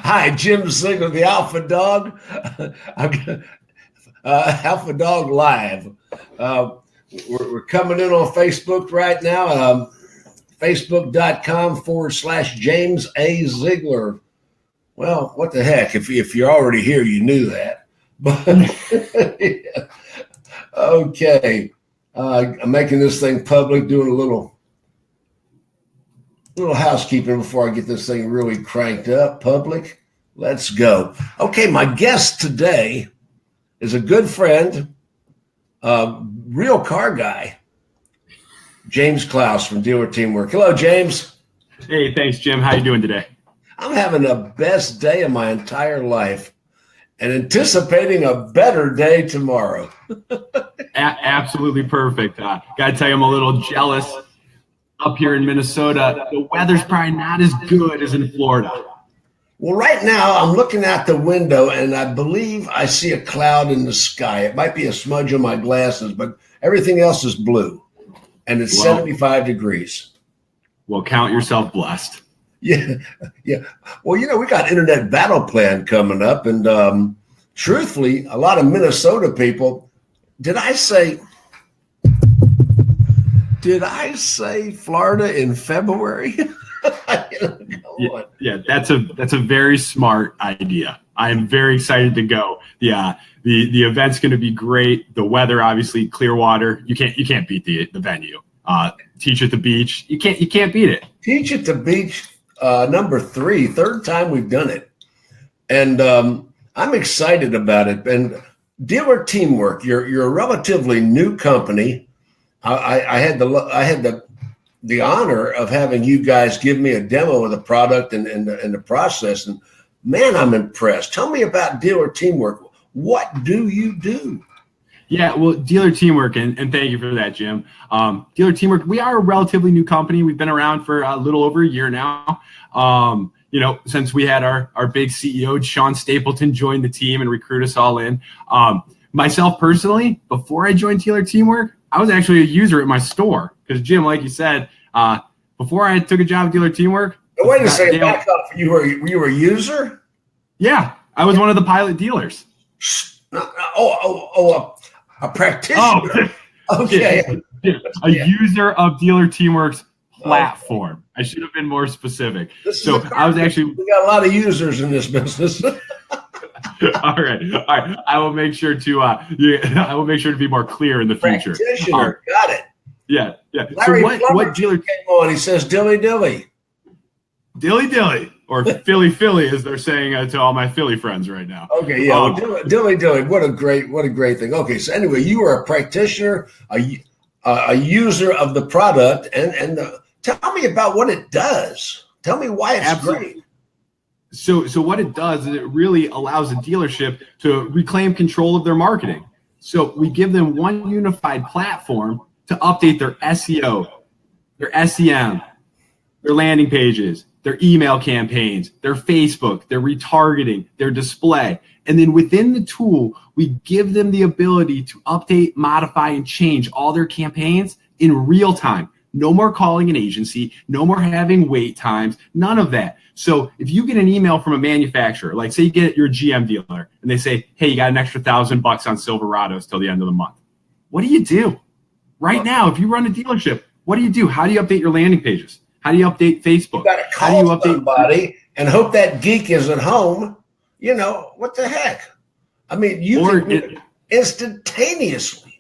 Hi, Jim Ziegler, the Alpha Dawg. Alpha Dawg Live. We're coming in on Facebook right now. Facebook.com/James A. Ziegler. Well, what the heck? If you're already here, you knew that. But yeah. Okay. I'm making this thing public, doing a little housekeeping before I get this thing really cranked up. Public. Let's go. Okay, my guest today is a good friend, real car guy, James Klaus from Dealer Teamwork. Hello, James. Hey, thanks, Jim. How you doing today? I'm having the best day of my entire life and anticipating a better day tomorrow. Absolutely perfect. Got to tell you, I'm a little jealous. Up here in Minnesota, the weather's probably not as good as in Florida. Well, right now I'm looking out the window and I believe I see a cloud in the sky. It might be a smudge on my glasses, but everything else is blue and it's 75 degrees. Well, count yourself blessed. Yeah. Well, we got Internet Battle Plan coming up, and truthfully, a lot of Minnesota people. Did I say Florida in February? Yeah, that's a very smart idea. I am very excited to go. The event's going to be great. The weather, obviously, Clearwater. You can't beat the venue. Teach at the Beach. You can't beat it. Teach at the Beach. Number 3, third time we've done it. And I'm excited about it. And Dealer Teamwork, you're a relatively new company. I had the honor of having you guys give me a demo of the product and the process. And man, I'm impressed. Tell me about Dealer Teamwork. What do you do? Yeah, well, Dealer Teamwork, and thank you for that, Jim. Dealer Teamwork, we are a relatively new company. We've been around for a little over a year now. Since we had our big CEO, Sean Stapleton, join the team and recruit us all in. Myself personally, before I joined Dealer Teamwork, I was actually a user at my store. Because, Jim, like you said, before I took a job at Dealer Teamwork. Wait a second, back up. You were a user? Yeah, I was one of the pilot dealers. A practitioner. Oh, okay. A user of Dealer Teamwork's platform. I should have been more specific. I was actually. We got a lot of users in this business. All right. I will make sure to. I will make sure to be more clear in the future. Practitioner, got it. Yeah. Larry what dealer came on? He says, "Dilly dilly." Dilly dilly, or Philly Philly, as they're saying to all my Philly friends right now. Okay, yeah, dilly dilly. What a great thing. Okay, so anyway, you are a practitioner, a user of the product, and tell me about what it does. Tell me why it's great. So what it does is it really allows a dealership to reclaim control of their marketing. So we give them one unified platform to update their SEO, their SEM, their landing pages, their email campaigns, their Facebook, their retargeting, their display. And then within the tool, we give them the ability to update, modify, and change all their campaigns in real time. No more calling an agency, no more having wait times, none of that. So if you get an email from a manufacturer, like say you get your GM dealer and they say, hey, you got an extra $1,000 on Silverados till the end of the month. What do you do? Right now, if you run a dealership, what do you do? How do you update your landing pages? How do you update Facebook? You got to call somebody and hope that geek is at home. What the heck? I mean, you can do it instantaneously.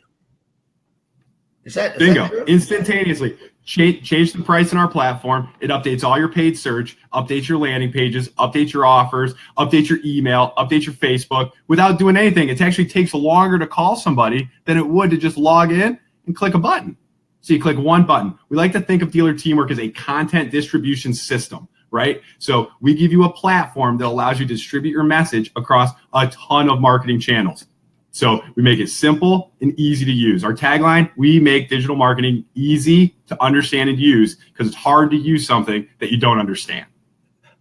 Is that bingo? Instantaneously. Change the price in our platform. It updates all your paid search, updates your landing pages, updates your offers, updates your email, updates your Facebook without doing anything. It actually takes longer to call somebody than it would to just log in and click a button. So you click one button. We like to think of Dealer Teamwork as a content distribution system, right? So we give you a platform that allows you to distribute your message across a ton of marketing channels. So we make it simple and easy to use. Our tagline, we make digital marketing easy to understand and use because it's hard to use something that you don't understand.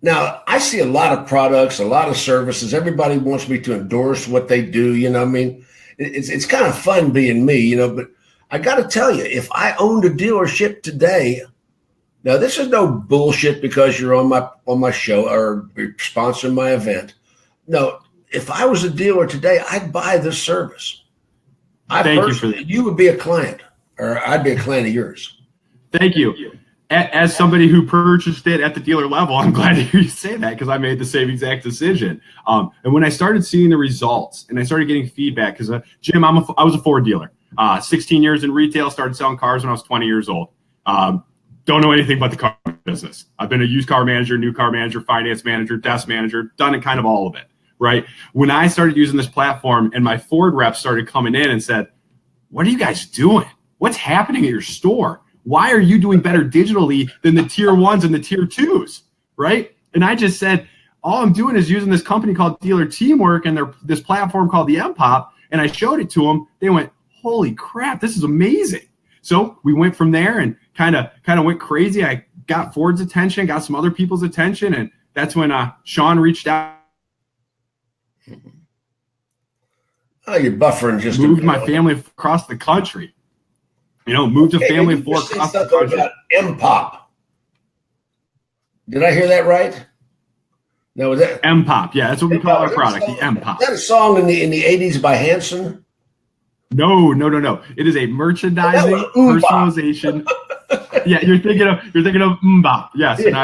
Now, I see a lot of products, a lot of services. Everybody wants me to endorse what they do. It's kind of fun being me, but I got to tell you, if I owned a dealership today, Now, this is no bullshit because you're on my show or you're sponsoring my event. No, if I was a dealer today, I'd buy this service. Thank you for that. You would be a client, or I'd be a client of yours. Thank you. As somebody who purchased it at the dealer level, I'm glad to hear you say that because I made the same exact decision. And when I started seeing the results and I started getting feedback, because Jim, I was a Ford dealer, 16 years in retail, started selling cars when I was 20 years old. Don't know anything but the car business. I've been a used car manager, new car manager, finance manager, desk manager, done it kind of all of it, right? When I started using this platform and my Ford reps started coming in and said, what are you guys doing? What's happening at your store? Why are you doing better digitally than the tier ones and the tier twos, right? And I just said, all I'm doing is using this company called Dealer Teamwork and this platform called the MPOP, and I showed it to them. They went, holy crap, this is amazing. So we went from there and kind of went crazy. I got Ford's attention, got some other people's attention, and that's when Sean reached out. Oh, you're buffering just moved my family across the country. Moved a family of four across the country. About MPOP. Did I hear that right? No, was that MPOP? Yeah, that's what we call our product, the MPOP. Is that a song in the 80s by Hanson? No. It is a merchandising personalization. Yeah, you're thinking of MPOP. Yes, and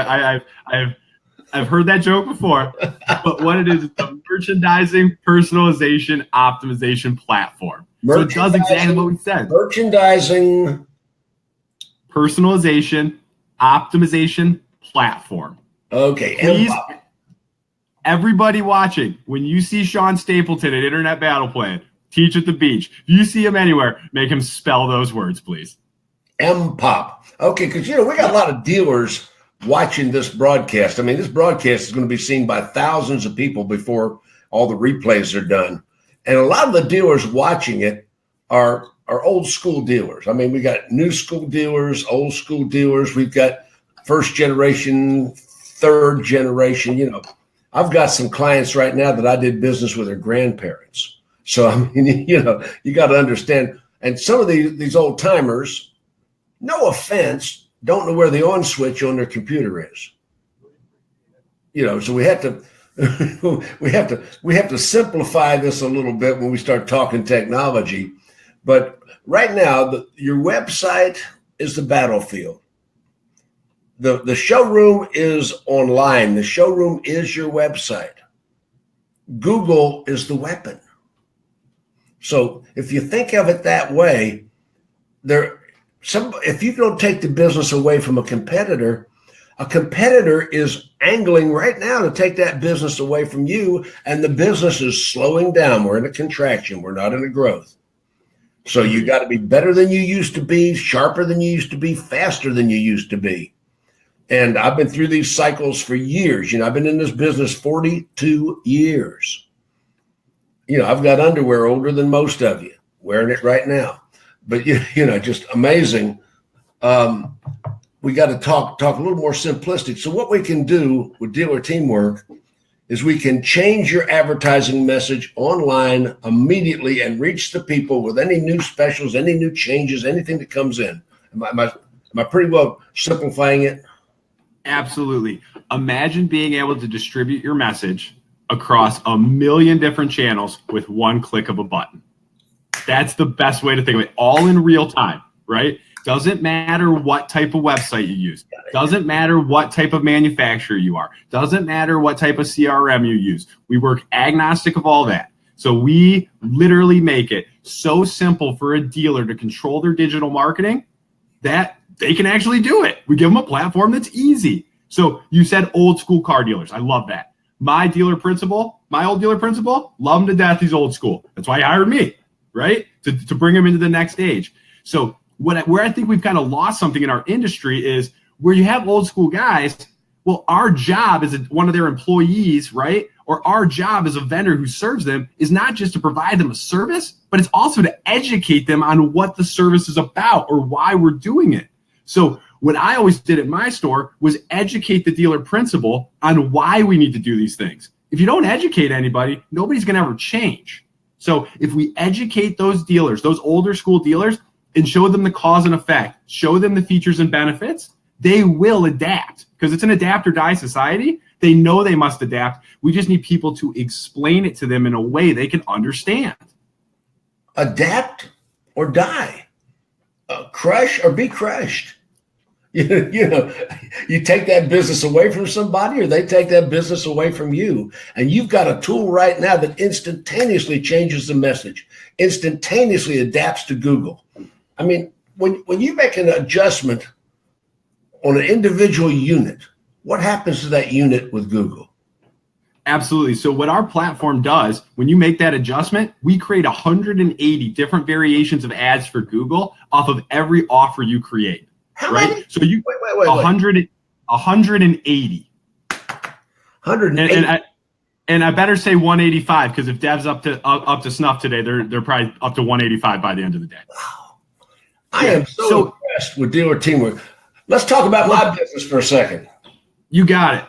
I've heard that joke before. But what it is a merchandising personalization optimization platform. So it does exactly what we said. Merchandising personalization optimization platform. Okay. Please, everybody watching, when you see Sean Stapleton at Internet Battle Plan, Teach at the Beach, if you see him anywhere, make him spell those words, please. MPOP. Okay, because we got a lot of dealers watching this broadcast. I mean, this broadcast is going to be seen by thousands of people before all the replays are done. And a lot of the dealers watching it are old school dealers. I mean, we got new school dealers, old school dealers. We've got first generation, third generation. I've got some clients right now that I did business with their grandparents. So, I mean, you got to understand. And some of these old timers, no offense, don't know where the on switch on their computer is. So we have to we have to simplify this a little bit when we start talking technology. But right now, your website is the battlefield. The showroom is online. The showroom is your website. Google is the weapon. So if you think of it that way, if you don't take the business away from a competitor is angling right now to take that business away from you, and the business is slowing down. We're in a contraction. We're not in a growth. So you got to be better than you used to be, sharper than you used to be, faster than you used to be. And I've been through these cycles for years. I've been in this business 42 years. I've got underwear older than most of you, wearing it right now. But, just amazing. We got to talk a little more simplistic. So what we can do with Dealer Teamwork is we can change your advertising message online immediately and reach the people with any new specials, any new changes, anything that comes in. Am I pretty well simplifying it? Absolutely. Imagine being able to distribute your message across 1 million different channels with one click of a button. That's the best way to think of it, all in real time, right? Doesn't matter what type of website you use. Doesn't matter what type of manufacturer you are. Doesn't matter what type of CRM you use. We work agnostic of all that. So we literally make it so simple for a dealer to control their digital marketing that they can actually do it. We give them a platform that's easy. So you said old school car dealers. I love that. My old dealer principal, love them to death. He's old school. That's why he hired me, right? To bring him into the next stage. So where I think we've kind of lost something in our industry is where you have old school guys. Well, our job as one of their employees, right? Or our job as a vendor who serves them is not just to provide them a service, but it's also to educate them on what the service is about or why we're doing it. So what I always did at my store was educate the dealer principal on why we need to do these things. If you don't educate anybody, nobody's going to ever change. So if we educate those dealers, those older school dealers, and show them the cause and effect, show them the features and benefits, they will adapt because it's an adapt or die society. They know they must adapt. We just need people to explain it to them in a way they can understand. Adapt or die. Crush or be crushed. You know, you take that business away from somebody or they take that business away from you. And you've got a tool right now that instantaneously changes the message, instantaneously adapts to Google. I mean, when you make an adjustment on an individual unit, what happens to that unit with Google? Absolutely. So what our platform does, when you make that adjustment, we create 180 different variations of ads for Google off of every offer you create. How right? many? So you wait. 180. 180. And I better say 185 because if Dev's up to snuff today, they're probably up to 185 by the end of the day. Wow. I am so impressed with dealer teamwork. Let's talk about my business for a second. You got it.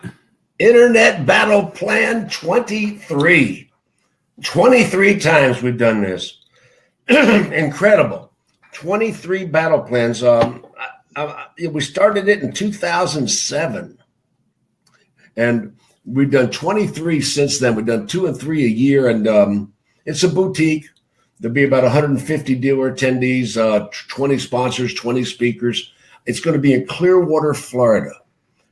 Internet Battle Plan 23. 23 times we've done this. Incredible. 23 battle plans. We started it in 2007. And we've done 23 since then. We've done 2 and 3 a year. And it's a boutique. There'll be about 150 dealer attendees, 20 sponsors, 20 speakers. It's going to be in Clearwater, Florida.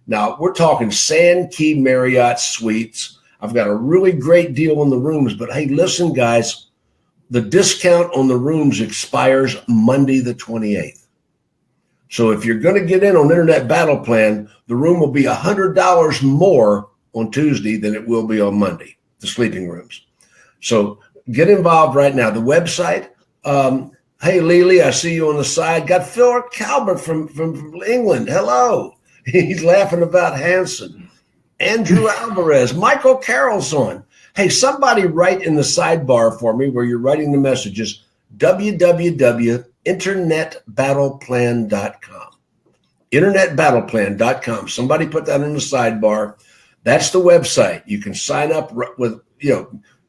Now, we're talking Sand Key Marriott Suites. I've got a really great deal on the rooms, but hey, listen, guys, the discount on the rooms expires Monday the 28th. So if you're going to get in on Internet Battle Plan, the room will be $100 more on Tuesday than it will be on Monday, the sleeping rooms. So get involved right now. The website, hey, Lily, I see you on the side. Got Phil Calvert from England. Hello. He's laughing about Hanson. Andrew Alvarez. Michael Carroll's on. Hey, somebody write in the sidebar for me where you're writing the messages, www.internetbattleplan.com. Internetbattleplan.com. Somebody put that in the sidebar. That's the website. You can sign up with,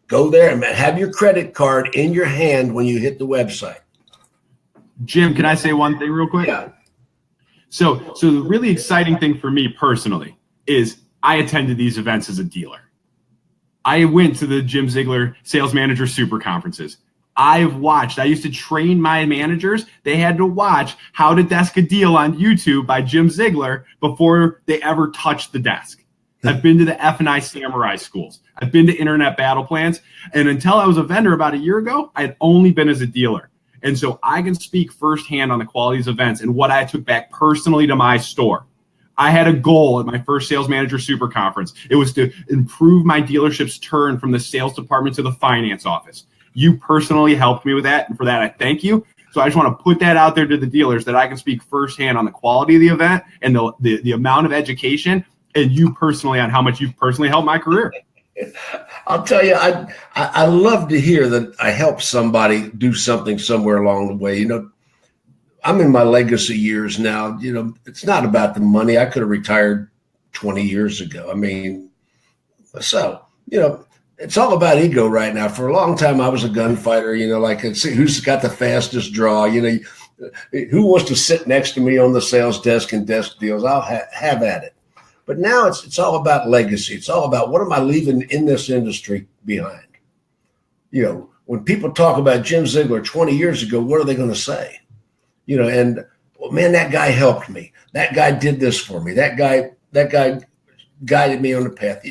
go there and have your credit card in your hand when you hit the website. Jim, can I say one thing real quick? Yeah. So the really exciting thing for me personally is I attended these events as a dealer. I went to the Jim Ziegler Sales Manager Super Conferences. I've watched. I used to train my managers. They had to watch How to Desk a Deal on YouTube by Jim Ziegler before they ever touched the desk. I've been to the F&I Samurai schools. I've been to Internet Battle Plans. And until I was a vendor about a year ago, I had only been as a dealer. And so I can speak firsthand on the qualities of events and what I took back personally to my store. I had a goal at my first Sales Manager Super Conference. It was to improve my dealership's turn from the sales department to the finance office. You personally helped me with that, and for that I thank you. So I just want to put that out there to the dealers that I can speak firsthand on the quality of the event and the amount of education, and you personally on how much you've personally helped my career. I'll tell you, I love to hear that I helped somebody do something somewhere along the way. I'm in my legacy years now. It's not about the money. I could have retired 20 years ago. I mean, so, it's all about ego right now. For a long time, I was a gunfighter, like who's got the fastest draw, who wants to sit next to me on the sales desk and desk deals. I'll have at it. But now it's all about legacy. It's all about what am I leaving in this industry behind? When people talk about Jim Ziegler 20 years ago, what are they going to say? And well, man, that guy helped me. That guy did this for me. That guy guided me on the path.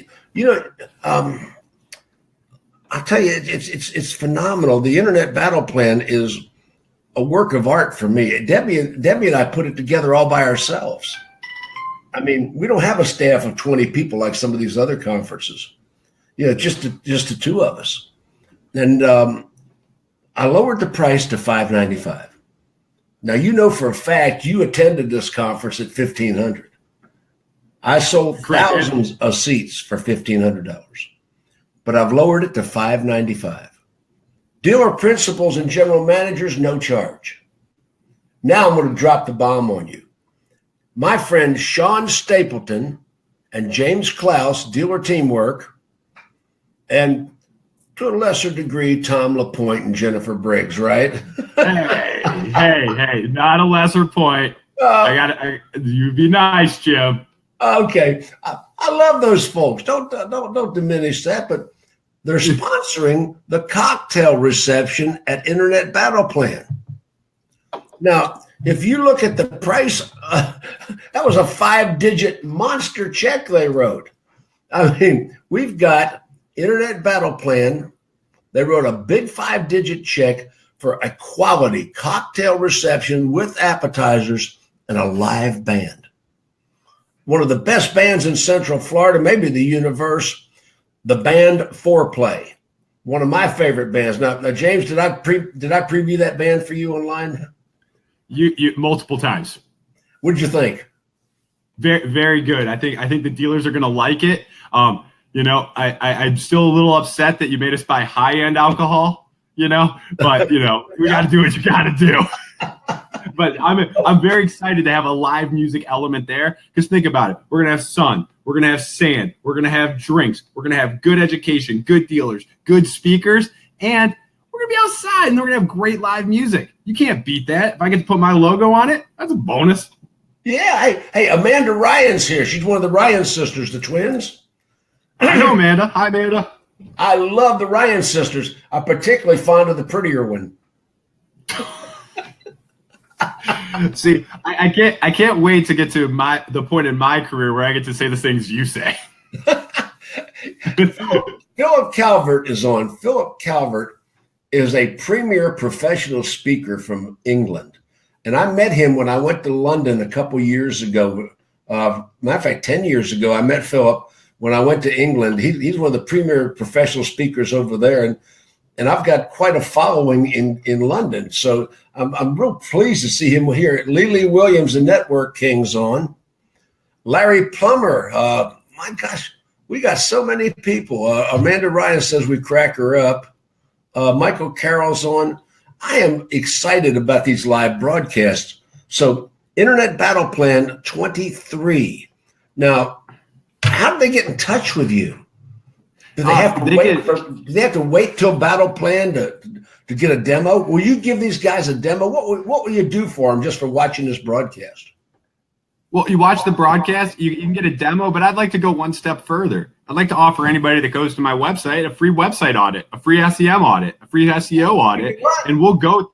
I'll tell you, it's phenomenal. The Internet Battle Plan is a work of art for me. Debbie and I put it together all by ourselves. I mean, we don't have a staff of 20 people like some of these other conferences. Just the two of us. And I lowered the price to $595. Now, for a fact, you attended this conference at $1,500. I sold thousands of seats for $1,500, but I've lowered it to $595. Dealer principals and general managers, no charge. Now I'm going to drop the bomb on you. My friend Sean Stapleton and James Klaus, Dealer Teamwork, and to a lesser degree, Tom LaPointe and Jennifer Briggs, right? Hey, not a lesser point. You be nice, Jim. Okay. I love those folks. Don't diminish that, but they're sponsoring the cocktail reception at Internet Battle Plan. Now, if you look at the price, that was a 5-digit monster check they wrote. I mean, we've got Internet Battle Plan. They wrote a big 5-digit check for a quality cocktail reception with appetizers and a live band. One of the best bands in Central Florida, maybe the universe, the band Foreplay. One of my favorite bands. Now James, did I preview that band for you online? You multiple times. What did you think? Very, very good. I think the dealers are going to like it. I'm still a little upset that you made us buy high-end alcohol, but we got to do what you got to do. But I'm very excited to have a live music element there, because think about it. We're going to have sun. We're going to have sand. We're going to have drinks. We're going to have good education, good dealers, good speakers, and we're going to be outside, and we're going to have great live music. You can't beat that. If I get to put my logo on it, that's a bonus. Yeah. Hey, Amanda Ryan's here. She's one of the Ryan sisters, the twins. I know Amanda. Hi, Amanda. I love the Ryan sisters. I'm particularly fond of the prettier one. See, I can't wait to get to the point in my career where I get to say the things you say. Philip Calvert is on. Philip Calvert is a premier professional speaker from England. And I met him when I went to London a couple years ago. Matter of fact, 10 years ago, I met Philip when I went to England. He's one of the premier professional speakers over there. And I've got quite a following in London. So I'm real pleased to see him here. Lily Williams, the Network King's on. Larry Plummer. My gosh, we got so many people. Amanda Ryan says we crack her up. Michael Carroll's on. I am excited about these live broadcasts. So Internet Battle Plan 23. Now, how do they get in touch with you? Do they have to wait? Do they have to wait till Battle Plan to get a demo? Will you give these guys a demo? What will you do for them just for watching this broadcast? Well, you watch the broadcast, you can get a demo, but I'd like to go one step further. I'd like to offer anybody that goes to my website a free website audit, a free SEM audit, a free SEO audit, and we'll go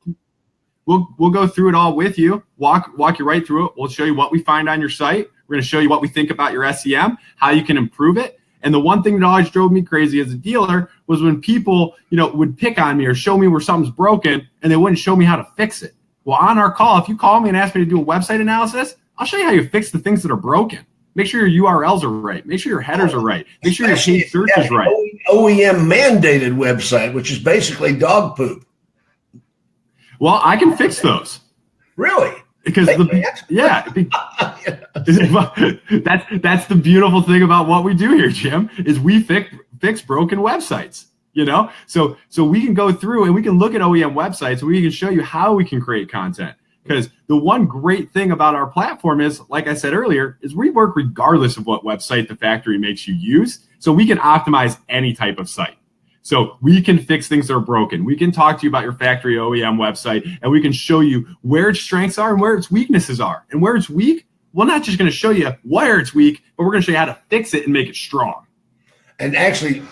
through it all with you, walk you right through it. We'll show you what we find on your site. We're going to show you what we think about your SEM, how you can improve it. And the one thing that always drove me crazy as a dealer was when people, would pick on me or show me where something's broken and they wouldn't show me how to fix it. Well, on our call, if you call me and ask me to do a website analysis, I'll show you how you fix the things that are broken. Make sure your URLs are right. Make sure your headers are right. Make sure your page search is right. OEM mandated website, which is basically dog poop. Well, I can fix those. Really? Because that's the beautiful thing about what we do here, Jim, is we fix broken websites. So we can go through and we can look at OEM websites and we can show you how we can create content. Because the one great thing about our platform is, like I said earlier, is we work regardless of what website the factory makes you use. So we can optimize any type of site. So we can fix things that are broken. We can talk to you about your factory OEM website, and we can show you where its strengths are and where its weaknesses are. And where it's weak, we're not just going to show you where it's weak, but we're going to show you how to fix it and make it strong. And actually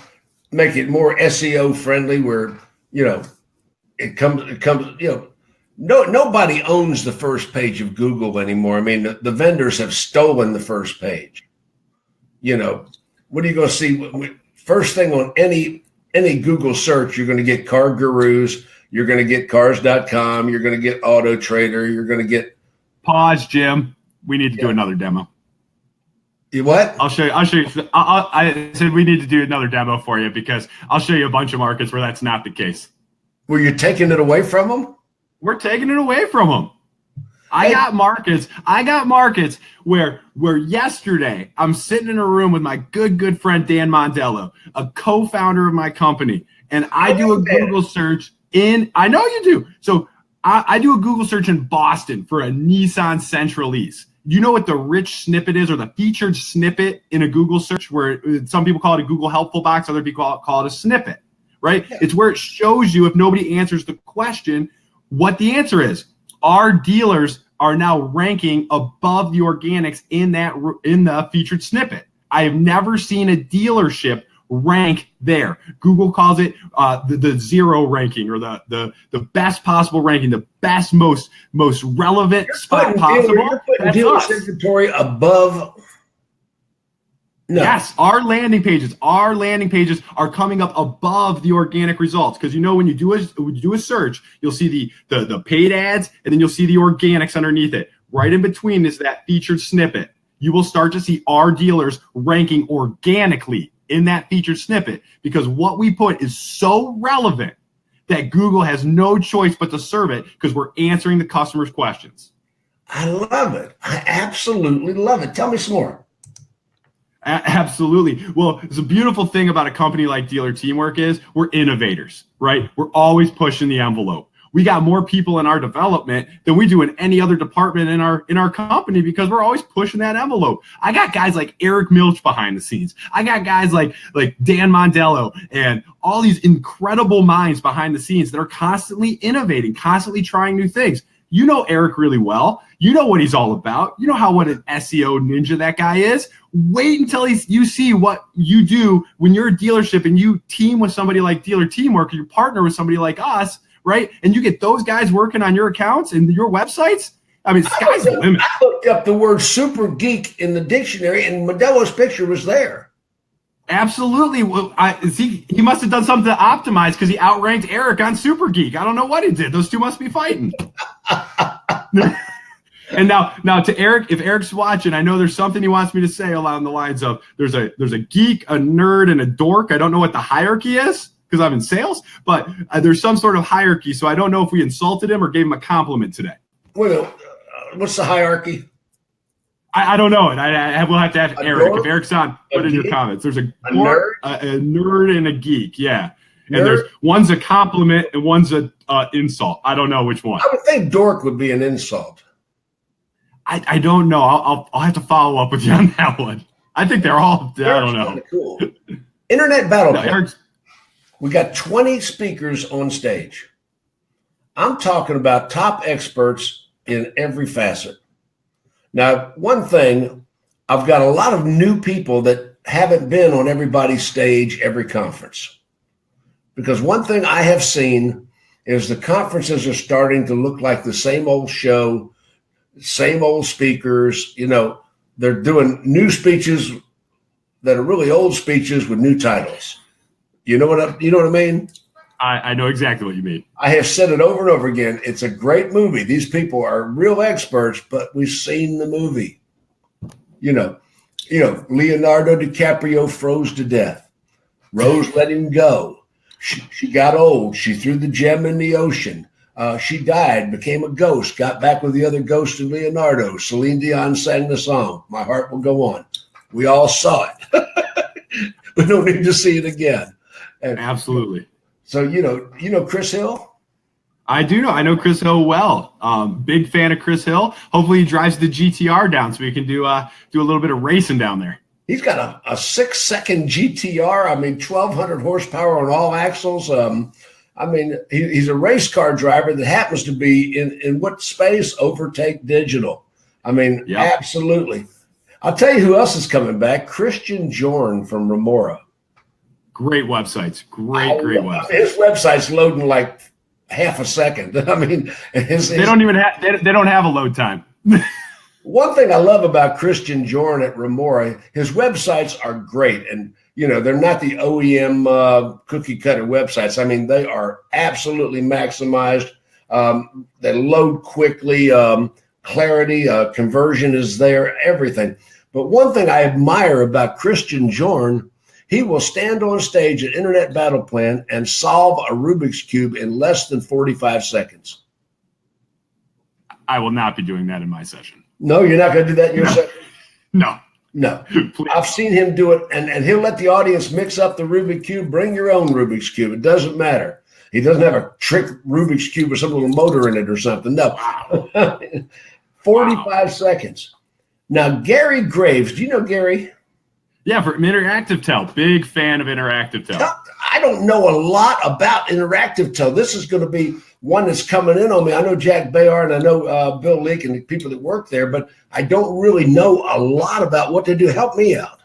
make it more SEO friendly where, it comes, nobody owns the first page of Google anymore. I mean, the vendors have stolen the first page. What are you going to see? First thing on any Google search, you're going to get Car Gurus, you're going to get Cars.com, you're going to get Auto Trader, you're going to get. Pause, Jim. We need to do another demo. You what? I'll show you. I said we need to do another demo for you because I'll show you a bunch of markets where that's not the case. Were you taking it away from them? We're taking it away from them. I got markets where yesterday I'm sitting in a room with my good friend Dan Mondello, a co-founder of my company, and I do a Google search I know you do. So I do a Google search in Boston for a Nissan Sentra-Lease. You know what the rich snippet is, or the featured snippet in a Google search, where some people call it a Google helpful box, other people call it a snippet, right? Yeah. It's where it shows you, if nobody answers the question, what the answer is. Our dealers are now ranking above the organics in the featured snippet. I have never seen a dealership rank there. Google calls it the zero ranking, or the best possible ranking, the best, most relevant spot possible. You're putting dealer's inventory above. No. Yes, our landing pages are coming up above the organic results, because when you do a search, you'll see the paid ads, and then you'll see the organics underneath it. Right in between is that featured snippet. You will start to see our dealers ranking organically in that featured snippet, because what we put is so relevant that Google has no choice but to serve it, because we're answering the customer's questions. I love it. I absolutely love it. Tell me some more. Absolutely. Well, it's a beautiful thing about a company like Dealer Teamwork is we're innovators, right? We're always pushing the envelope. We got more people in our development than we do in any other department in our company, because we're always pushing that envelope. I got guys like Eric Milch behind the scenes. I got guys like Dan Mondello and all these incredible minds behind the scenes that are constantly innovating, constantly trying new things. You know Eric really well. You know what he's all about. You know what an SEO ninja that guy is. Wait until you see what you do when you're a dealership and you team with somebody like Dealer Teamwork, or you partner with somebody like us, right? And you get those guys working on your accounts and your websites. I mean, sky's the limit. I looked up the word super geek in the dictionary, and Modello's picture was there. Absolutely. Well, he must have done something to optimize, because he outranked Eric on Super Geek. I don't know what he did. Those two must be fighting. And now to Eric, if Eric's watching, I know there's something he wants me to say along the lines of there's a geek, a nerd, and a dork. I don't know what the hierarchy is, because I'm in sales, but there's some sort of hierarchy. So I don't know if we insulted him or gave him a compliment today. Well, what's the hierarchy? I don't know it. We'll have to ask Eric. If Eric's on, put in your comments. There's a nerd and a geek. Yeah. And there's one's a compliment and one's a insult. I don't know which one. I would think dork would be an insult. I don't know. I'll have to follow up with you on that one. I think they're all. I don't know. Cool. Internet battle. No, we got 20 speakers on stage. I'm talking about top experts in every facet. Now, one thing, I've got a lot of new people that haven't been on everybody's stage every conference. Because one thing I have seen is the conferences are starting to look like the same old show, same old speakers. They're doing new speeches that are really old speeches with new titles. You know what I mean? I know exactly what you mean. I have said it over and over again. It's a great movie. These people are real experts, but we've seen the movie. Leonardo DiCaprio froze to death. Rose let him go. She got old. She threw the gem in the ocean. She died, became a ghost, got back with the other ghost of Leonardo. Celine Dion sang the song, My Heart Will Go On. We all saw it. We don't need to see it again. And absolutely. So, you know Chris Hill? I do know. I know Chris Hill well. Big fan of Chris Hill. Hopefully he drives the GTR down so we can do a little bit of racing down there. He's got a 6-second GTR. 1,200 horsepower on all axles. He's a race car driver that happens to be in what space? Overtake Digital. Yep. Absolutely. I'll tell you who else is coming back. Christian Jorn from Remora. Great websites. Great websites. His website's loading like half a second. They don't have a load time. One thing I love about Christian Jorn at Remora, his websites are great. And, they're not the OEM cookie cutter websites. They are absolutely maximized. They load quickly, clarity, conversion is there, everything. But one thing I admire about Christian Jorn, he will stand on stage at Internet Battle Plan and solve a Rubik's Cube in less than 45 seconds. I will not be doing that in my session. No, you're not going to do that in your session? No. I've seen him do it, and he'll let the audience mix up the Rubik's Cube. Bring your own Rubik's Cube. It doesn't matter. He doesn't have a trick Rubik's Cube with some little motor in it or something. No. Wow. 45 seconds. Now, Gary Graves. Do you know Gary? Yeah, from Interactive Tell. Big fan of Interactive Tell. I don't know a lot about interactive tow. This is going to be one that's coming in on me. I know Jack Bayard and I know Bill Leake and the people that work there, but I don't really know a lot about what they do. Help me out.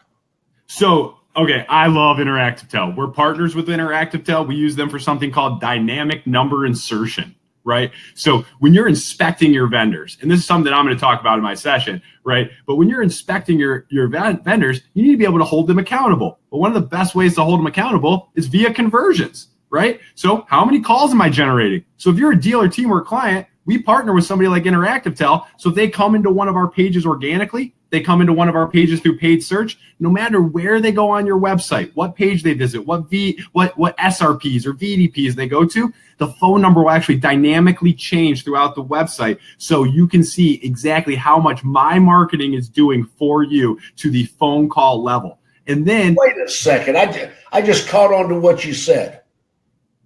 So, okay, I love interactive tow. We're partners with interactive tow. We use them for something called dynamic number insertion, right? So when you're inspecting your vendors, and this is something that I'm going to talk about in my session, right? But when you're inspecting your vendors, you need to be able to hold them accountable. But one of the best ways to hold them accountable is via conversions, right? So how many calls am I generating? So if you're a dealer teamwork client, we partner with somebody like Interactive Tel. So if they come into one of our pages organically, they come into one of our pages through paid search, no matter where they go on your website, what page they visit, what SRPs or VDPs they go to, the phone number will actually dynamically change throughout the website so you can see exactly how much my marketing is doing for you to the phone call level. And then wait a second. I just caught on to what you said.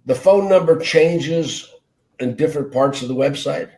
The phone number changes in different parts of the website?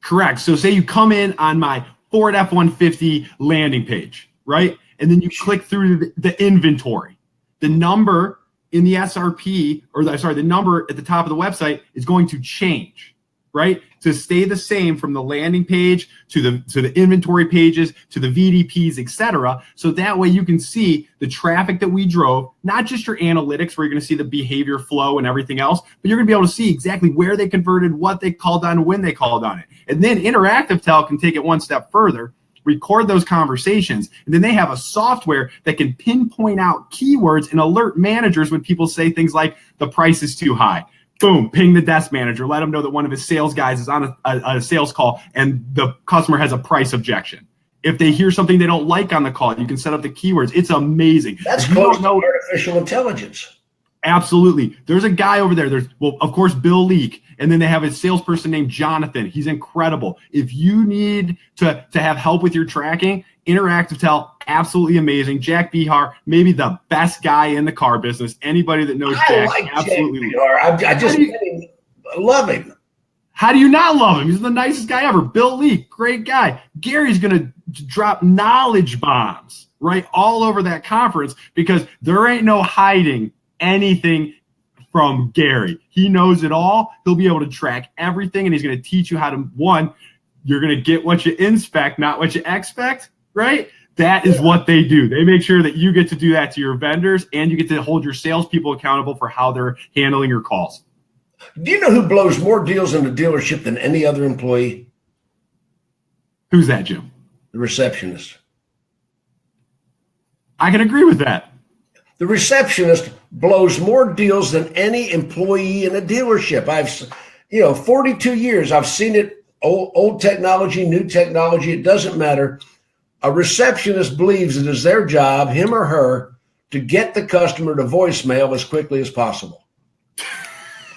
Correct. So say you come in on my Ford F-150 landing page, right? And then you click through the inventory. The number in the SRP, the number at the top of the website is going to change, right? To stay the same from the landing page to the inventory pages to the VDPs, etc. So that way you can see the traffic that we drove, not just your analytics where you're going to see the behavior flow and everything else, but you're going to be able to see exactly where they converted, what they called on, when they called on it. And then Interactive Tel can take it one step further, record those conversations, and then they have a software that can pinpoint out keywords and alert managers when people say things like the price is too high. Boom, ping the desk manager, let them know that one of his sales guys is on a sales call and the customer has a price objection. If they hear something they don't like on the call, you can set up the keywords. It's amazing. That's close to artificial intelligence. Absolutely. There's a guy over there. There's, well, of course, Bill Leake. And then they have a salesperson named Jonathan. He's incredible. If you need to have help with your tracking, Interactive Tel, absolutely amazing. Jack Bihar, maybe the best guy in the car business. Anybody that knows Jack, absolutely. I love him. How do you not love him? He's the nicest guy ever. Bill Leake, great guy. Gary's going to drop knowledge bombs, right, all over that conference because there ain't no hiding anything from Gary. He knows it all. He'll be able to track everything, and he's going to teach you how to, one, you're going to get what you inspect, not what you expect, right? That is what they do. They make sure that you get to do that to your vendors, and you get to hold your salespeople accountable for how they're handling your calls. Do you know who blows more deals in the dealership than any other employee? Who's that, Jim? The receptionist. I can agree with that. The receptionist blows more deals than any employee in a dealership. 42 years, I've seen it, old technology, new technology, it doesn't matter. A receptionist believes it is their job, him or her, to get the customer to voicemail as quickly as possible.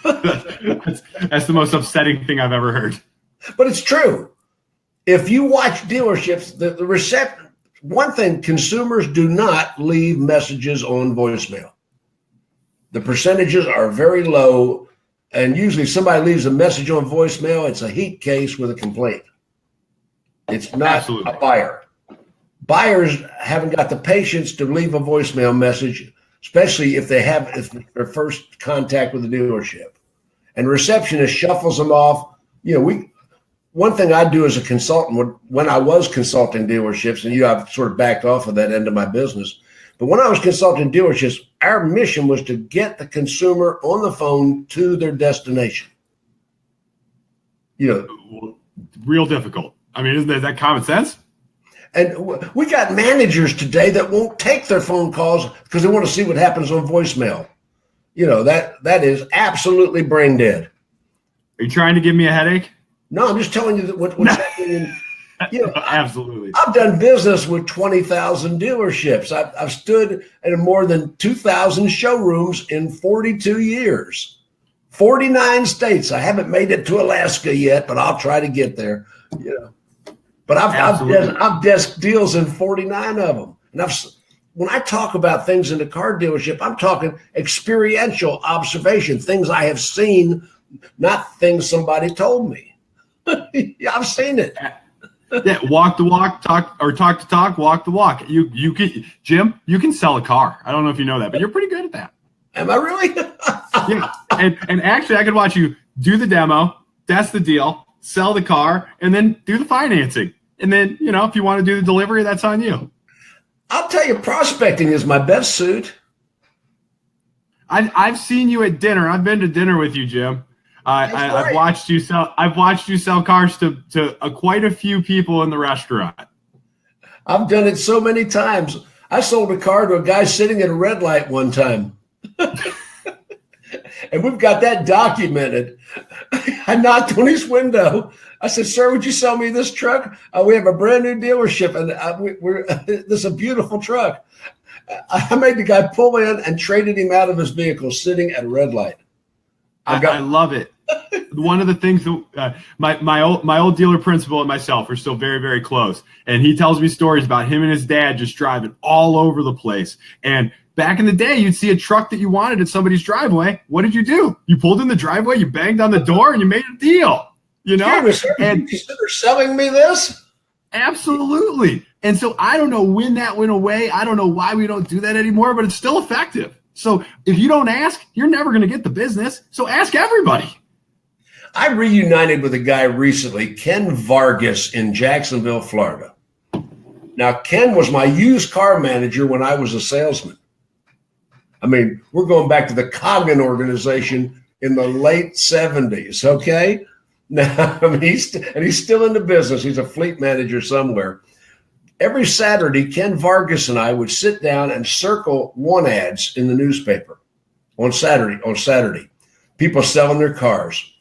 That's the most upsetting thing I've ever heard. But it's true. If you watch dealerships, one thing, consumers do not leave messages on voicemail. The percentages are very low, and usually somebody leaves a message on voicemail, it's a heat case with a complaint. It's not Absolutely. A buyer. Buyers haven't got the patience to leave a voicemail message, especially if it's their first contact with the dealership. And receptionist shuffles them off. One thing I do as a consultant, when I was consulting dealerships, and I've sort of backed off of that end of my business, but when I was consulting dealerships, our mission was to get the consumer on the phone to their destination. Real difficult. I mean, isn't that common sense? And we got managers today that won't take their phone calls because they want to see what happens on voicemail. That is absolutely brain dead. Are you trying to give me a headache? No, I'm just telling you what's happening. Absolutely. I've done business with 20,000 dealerships. I've stood in more than 2,000 showrooms in 42 years, 49 states. I haven't made it to Alaska yet, but I'll try to get there. But I've desk deals in 49 of them. And when I talk about things in the car dealership, I'm talking experiential observation, things I have seen, not things somebody told me. I've seen it. Yeah, walk the walk, talk the talk, walk the walk. You can, Jim, you can sell a car. I don't know if you know that, but you're pretty good at that. Am I really? Yeah. And actually, I could watch you do the demo, that's the deal, sell the car, and then do the financing. And then, if you want to do the delivery, that's on you. I'll tell you, prospecting is my best suit. I've seen you at dinner. I've been to dinner with you, Jim. I've watched you sell. I've watched you sell cars to quite a few people in the restaurant. I've done it so many times. I sold a car to a guy sitting at a red light one time. And we've got that documented. I knocked on his window. I said, "Sir, would you sell me this truck? We have a brand new dealership, and this is a beautiful truck." I made the guy pull in and traded him out of his vehicle sitting at a red light. I love it. One of the things that my old dealer principal and myself are still very, very close. And he tells me stories about him and his dad just driving all over the place. And back in the day, you'd see a truck that you wanted at somebody's driveway. What did you do? You pulled in the driveway, you banged on the door, and you made a deal. And you consider selling me this? Absolutely. And so I don't know when that went away. I don't know why we don't do that anymore, but it's still effective. So if you don't ask, you're never going to get the business. So ask everybody. I reunited with a guy recently, Ken Vargas in Jacksonville, Florida. Now, Ken was my used car manager when I was a salesman. I mean, we're going back to the Coggin organization in the late 70s, okay? Now, I mean, he's still in the business. He's a fleet manager somewhere. Every Saturday, Ken Vargas and I would sit down and circle want ads in the newspaper on Saturday, people selling their cars.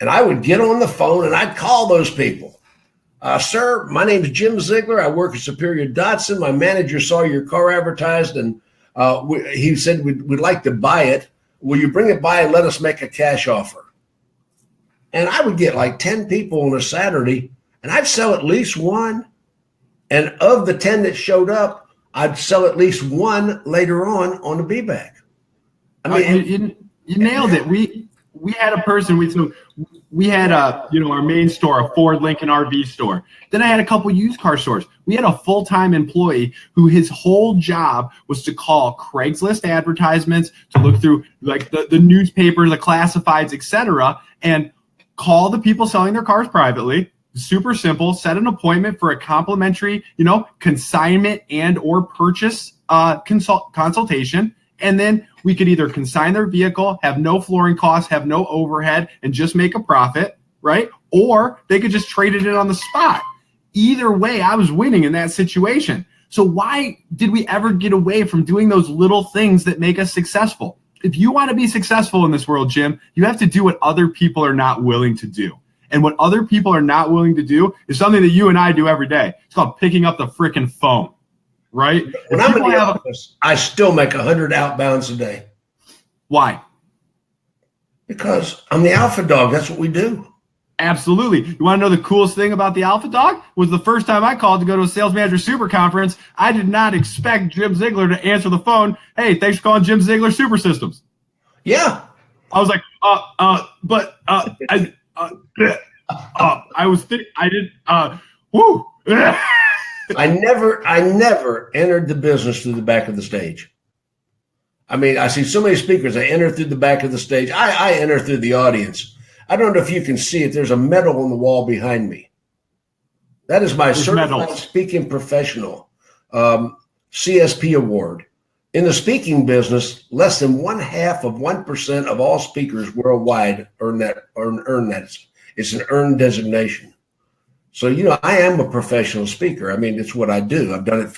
And I would get on the phone and I'd call those people. Sir, my name is Jim Ziegler. I work at Superior Datsun. My manager saw your car advertised and he said we'd like to buy it. Will you bring it by and let us make a cash offer? And I would get like 10 people on a Saturday and I'd sell at least one. And of the 10 that showed up, I'd sell at least one later on the B-back. I mean, you nailed it. We had a person. We had our main store, a Ford Lincoln RV store. Then I had a couple used car stores. We had a full-time employee who his whole job was to call Craigslist advertisements, to look through like the newspaper, the classifieds, etc., and call the people selling their cars privately. Super simple. Set an appointment for a complimentary, consignment and or purchase consultation. And then we could either consign their vehicle, have no flooring costs, have no overhead, and just make a profit, right? Or they could just trade it in on the spot. Either way, I was winning in that situation. So why did we ever get away from doing those little things that make us successful? If you want to be successful in this world, Jim, you have to do what other people are not willing to do. And what other people are not willing to do is something that you and I do every day. It's called picking up the freaking phone, right? When I'm in the office, I still make 100 outbounds a day. Why? Because I'm the Alpha Dawg. That's what we do. Absolutely. You want to know the coolest thing about the Alpha Dawg? Was the first time I called to go to a Sales Manager Super Conference, I did not expect Jim Ziegler to answer the phone. Hey, thanks for calling Jim Ziegler Super Systems. Yeah. I was like, I was thinking, I did, whoo. I never entered the business through the back of the stage. I mean, I see so many speakers. I enter through the back of the stage. I enter through the audience. I don't know if you can see it. There's a medal on the wall behind me. That is my Certified Speaking Professional CSP award. In the speaking business, less than 0.5% of all speakers worldwide earn that. It's an earned designation. So, I am a professional speaker. I mean, it's what I do. I've been a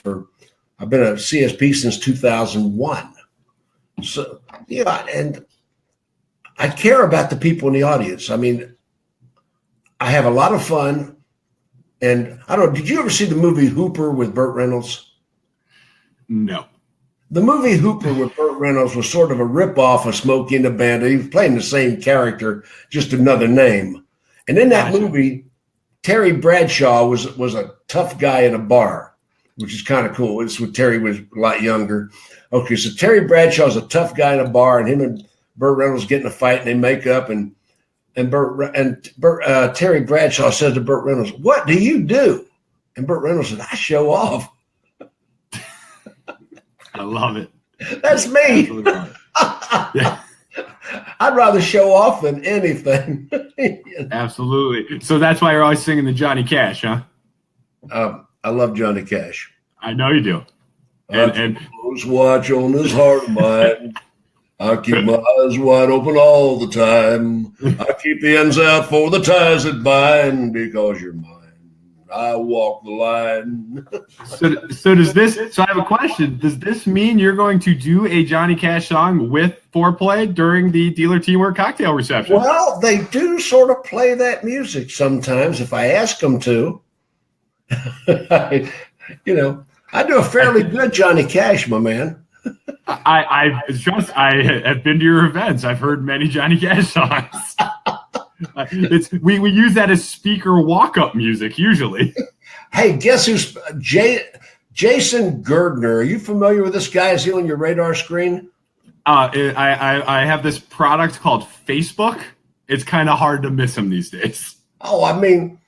CSP since 2001. So, and I care about the people in the audience. I mean, I have a lot of fun. And I don't know, did you ever see the movie Hooper with Burt Reynolds? No. The movie Hooper with Burt Reynolds was sort of a ripoff of Smokey and the Bandit. He was playing the same character, just another name. And in that movie, Terry Bradshaw was a tough guy in a bar, which is kind of cool. It's when Terry was a lot younger. Okay, so Terry Bradshaw is a tough guy in a bar, and him and Burt Reynolds get in a fight, and they make up. And Terry Bradshaw says to Burt Reynolds, "What do you do?" And Burt Reynolds said, "I show off." I love it. That's me. Yeah. I'd rather show off than anything. Absolutely. So that's why you're always singing the Johnny Cash, huh? I love Johnny Cash. I know you do. And close watch on this heart of mine. I keep my eyes wide open all the time. I keep the ends out for the ties that bind, because you're mine. I walk the line. So does this? So I have a question. Does this mean you're going to do a Johnny Cash song with foreplay during the Dealer Teamwork cocktail reception? Well, they do sort of play that music sometimes if I ask them to. I do a fairly good Johnny Cash, my man. I have been to your events. I've heard many Johnny Cash songs. We use that as speaker walk-up music usually. Hey, guess who's Jason Girdner? Are you familiar with this guy? Is he on your radar screen? I have this product called Facebook. It's kind of hard to miss him these days. Oh, I mean,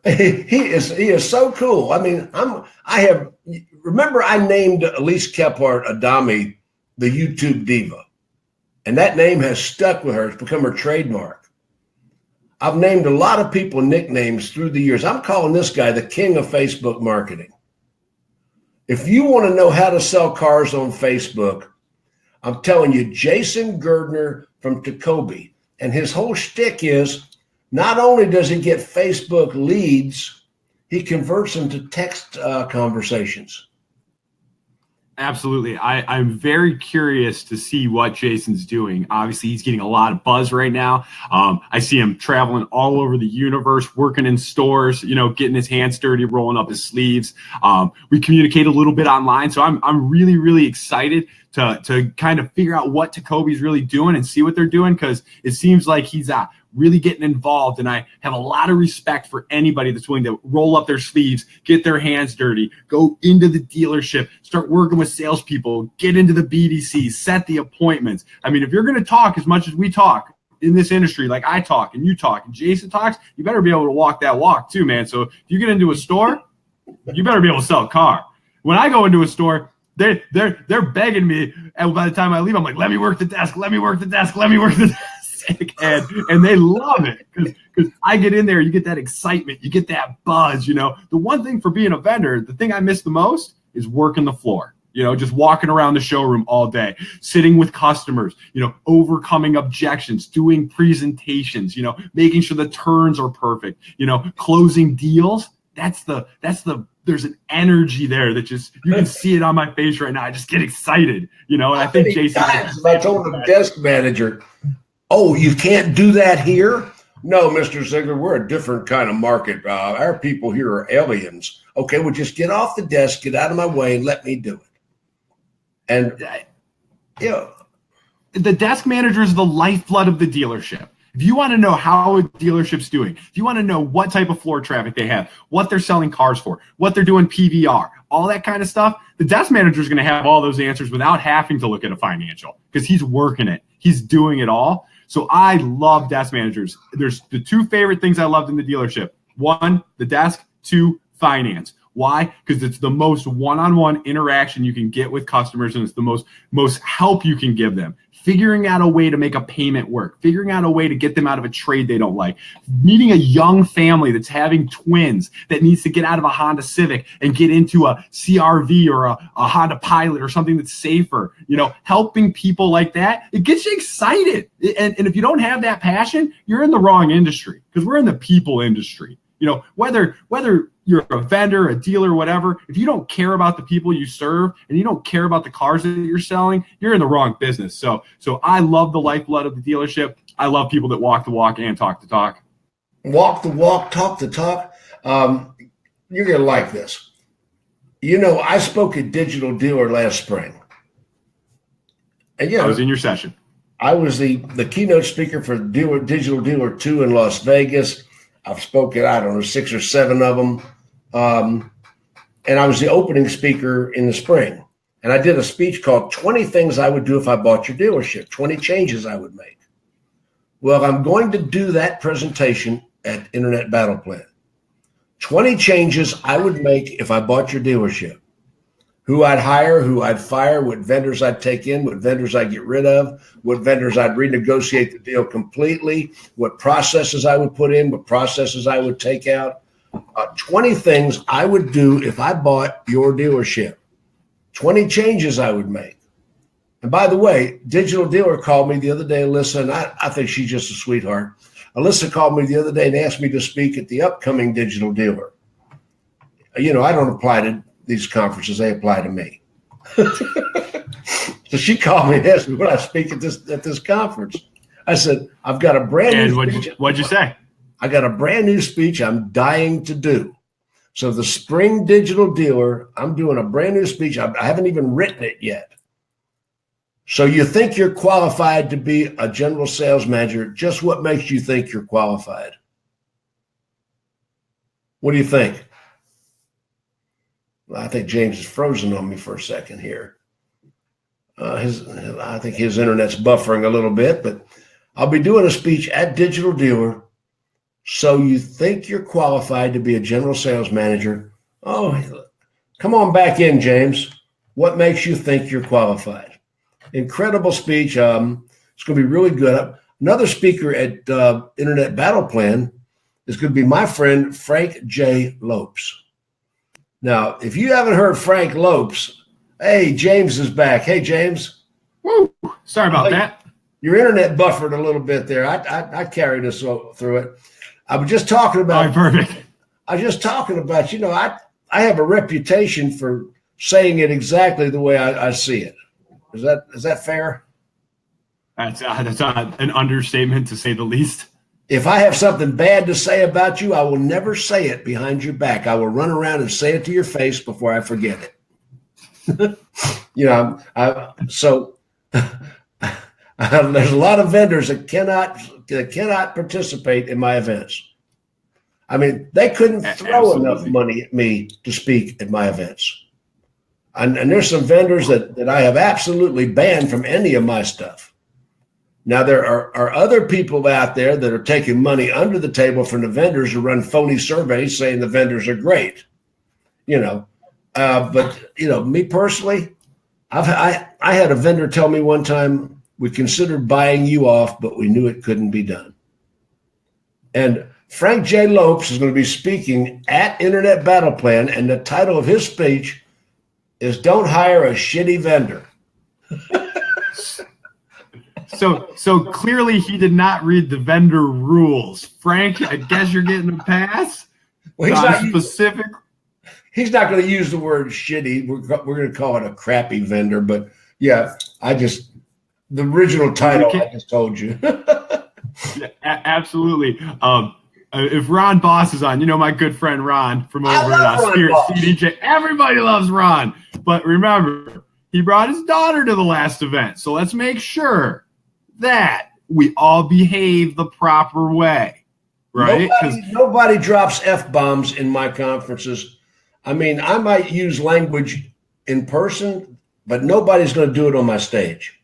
he is so cool. I mean, remember I named Elise Kephart Adami the YouTube diva, and that name has stuck with her. It's become her trademark. I've named a lot of people nicknames through the years. I'm calling this guy the king of Facebook marketing. If you want to know how to sell cars on Facebook, I'm telling you, Jason Girdner from Tacoby, and his whole shtick is not only does he get Facebook leads, he converts them to text conversations. Absolutely. I'm very curious to see what Jason's doing. Obviously, he's getting a lot of buzz right now. I see him traveling all over the universe, working in stores, getting his hands dirty, rolling up his sleeves. We communicate a little bit online. So I'm really, really excited to kind of figure out what Tacoby's really doing and see what they're doing, because it seems like he's really getting involved. And I have a lot of respect for anybody that's willing to roll up their sleeves, get their hands dirty, go into the dealership, start working with salespeople, get into the BDC, set the appointments. I mean, if you're going to talk as much as we talk in this industry, like I talk and you talk and Jason talks, you better be able to walk that walk too, man. So if you get into a store, you better be able to sell a car. When I go into a store, they're begging me, and by the time I leave, I'm like, let me work the desk, let me work the desk, let me work the desk. And they love it because I get in there, you get that excitement, you get that buzz. The one thing for being a vendor, the thing I miss the most is working the floor. Just walking around the showroom all day, sitting with customers, overcoming objections, doing presentations, making sure the turns are perfect, closing deals. There's an energy there that just, you can see it on my face right now. I just get excited, and I think Jason. I told the desk manager, oh, you can't do that here? No, Mr. Ziegler, we're a different kind of market. Our people here are aliens. Okay, well, just get off the desk, get out of my way, and let me do it. And, the desk manager is the lifeblood of the dealership. If you want to know how a dealership's doing, if you want to know what type of floor traffic they have, what they're selling cars for, what they're doing PVR, all that kind of stuff, the desk manager is going to have all those answers without having to look at a financial, because he's working it. He's doing it all. So I love desk managers. There's the two favorite things I loved in the dealership. One, the desk. Two, finance. Why? Because it's the most one-on-one interaction you can get with customers, and it's the most help you can give them. Figuring out a way to make a payment work, figuring out a way to get them out of a trade they don't like, meeting a young family that's having twins that needs to get out of a Honda Civic and get into a CRV or a Honda Pilot or something that's safer, helping people like that, it gets you excited. And if you don't have that passion, you're in the wrong industry, because we're in the people industry. Whether you're a vendor, a dealer, whatever, if you don't care about the people you serve and you don't care about the cars that you're selling, you're in the wrong business. So I love the lifeblood of the dealership. I love people that walk the walk and talk the talk. Walk the walk, talk the talk. You're going to like this. I spoke at Digital Dealer last spring. And I was in your session. I was the keynote speaker for Digital Dealer 2 in Las Vegas. I've spoken, 6 or 7 of them. And I was the opening speaker in the spring. And I did a speech called 20 Things I Would Do If I Bought Your Dealership, 20 Changes I Would Make. Well, I'm going to do that presentation at Internet Battle Plan. 20 changes I would make if I bought your dealership. who I'd hire, who I'd fire, what vendors I'd take in, what vendors I'd get rid of, what vendors I'd renegotiate the deal completely, what processes I would put in, what processes I would take out. 20 things I would do if I bought your dealership. 20 changes I would make. And by the way, Digital Dealer called me the other day, Alyssa, and I think she's just a sweetheart. Alyssa called me the other day and asked me to speak at the upcoming Digital Dealer. You know, I don't apply to these conferences, they apply to me. So she called me and asked me would I speak at this conference. I said, I've got a brand new speech. What'd you say? I got a brand new speech I'm dying to do. So the spring Digital Dealer, I'm doing a brand new speech. I haven't even written it yet. So you think you're qualified to be a general sales manager. Just what makes you think you're qualified? What do you think? Well, I think James is frozen on me for a second here. I think his internet's buffering a little bit, but I'll be doing a speech at Digital Dealer. So you think you're qualified to be a general sales manager? Oh, come on back in, James. What makes you think you're qualified? Incredible speech. It's going to be really good. Another speaker at Internet Battle Plan is going to be my friend, Frank J. Lopes. Now, if you haven't heard Frank Lopes, hey, James is back. Hey, James. Woo! Sorry about that. Your internet buffered a little bit there. I carried us through it. I was just talking about. Oh, perfect. I was just talking about, you know, I have a reputation for saying it exactly the way I see it. Is that fair? That's an understatement to say the least. If I have something bad to say about you, I will never say it behind your back. I will run around and say it to your face before I forget it. You know, so there's a lot of vendors that cannot participate in my events. I mean, they couldn't throw enough money at me to speak at my events. And there's some vendors that I have absolutely banned from any of my stuff. Now, there are other people out there that are taking money under the table from the vendors to run phony surveys saying the vendors are great, you know. But, you know, me personally, I had a vendor tell me one time, we considered buying you off, but we knew it couldn't be done. And Frank J. Lopes is going to be speaking at Internet Battle Plan, and the title of his speech is Don't Hire a Shitty Vendor. So clearly he did not read the vendor rules. Frank, I guess you're getting a pass. Well, he's not going to use the word shitty. We're going to call it a crappy vendor. But yeah, the original title I just told you. Yeah, absolutely. If Ron Boss is on, you know my good friend Ron from over at Spirit CDJ. Everybody loves Ron. But remember, he brought his daughter to the last event. So let's make sure that we all behave the proper way, right? Nobody drops F-bombs in my conferences. I mean, I might use language in person, but nobody's going to do it on my stage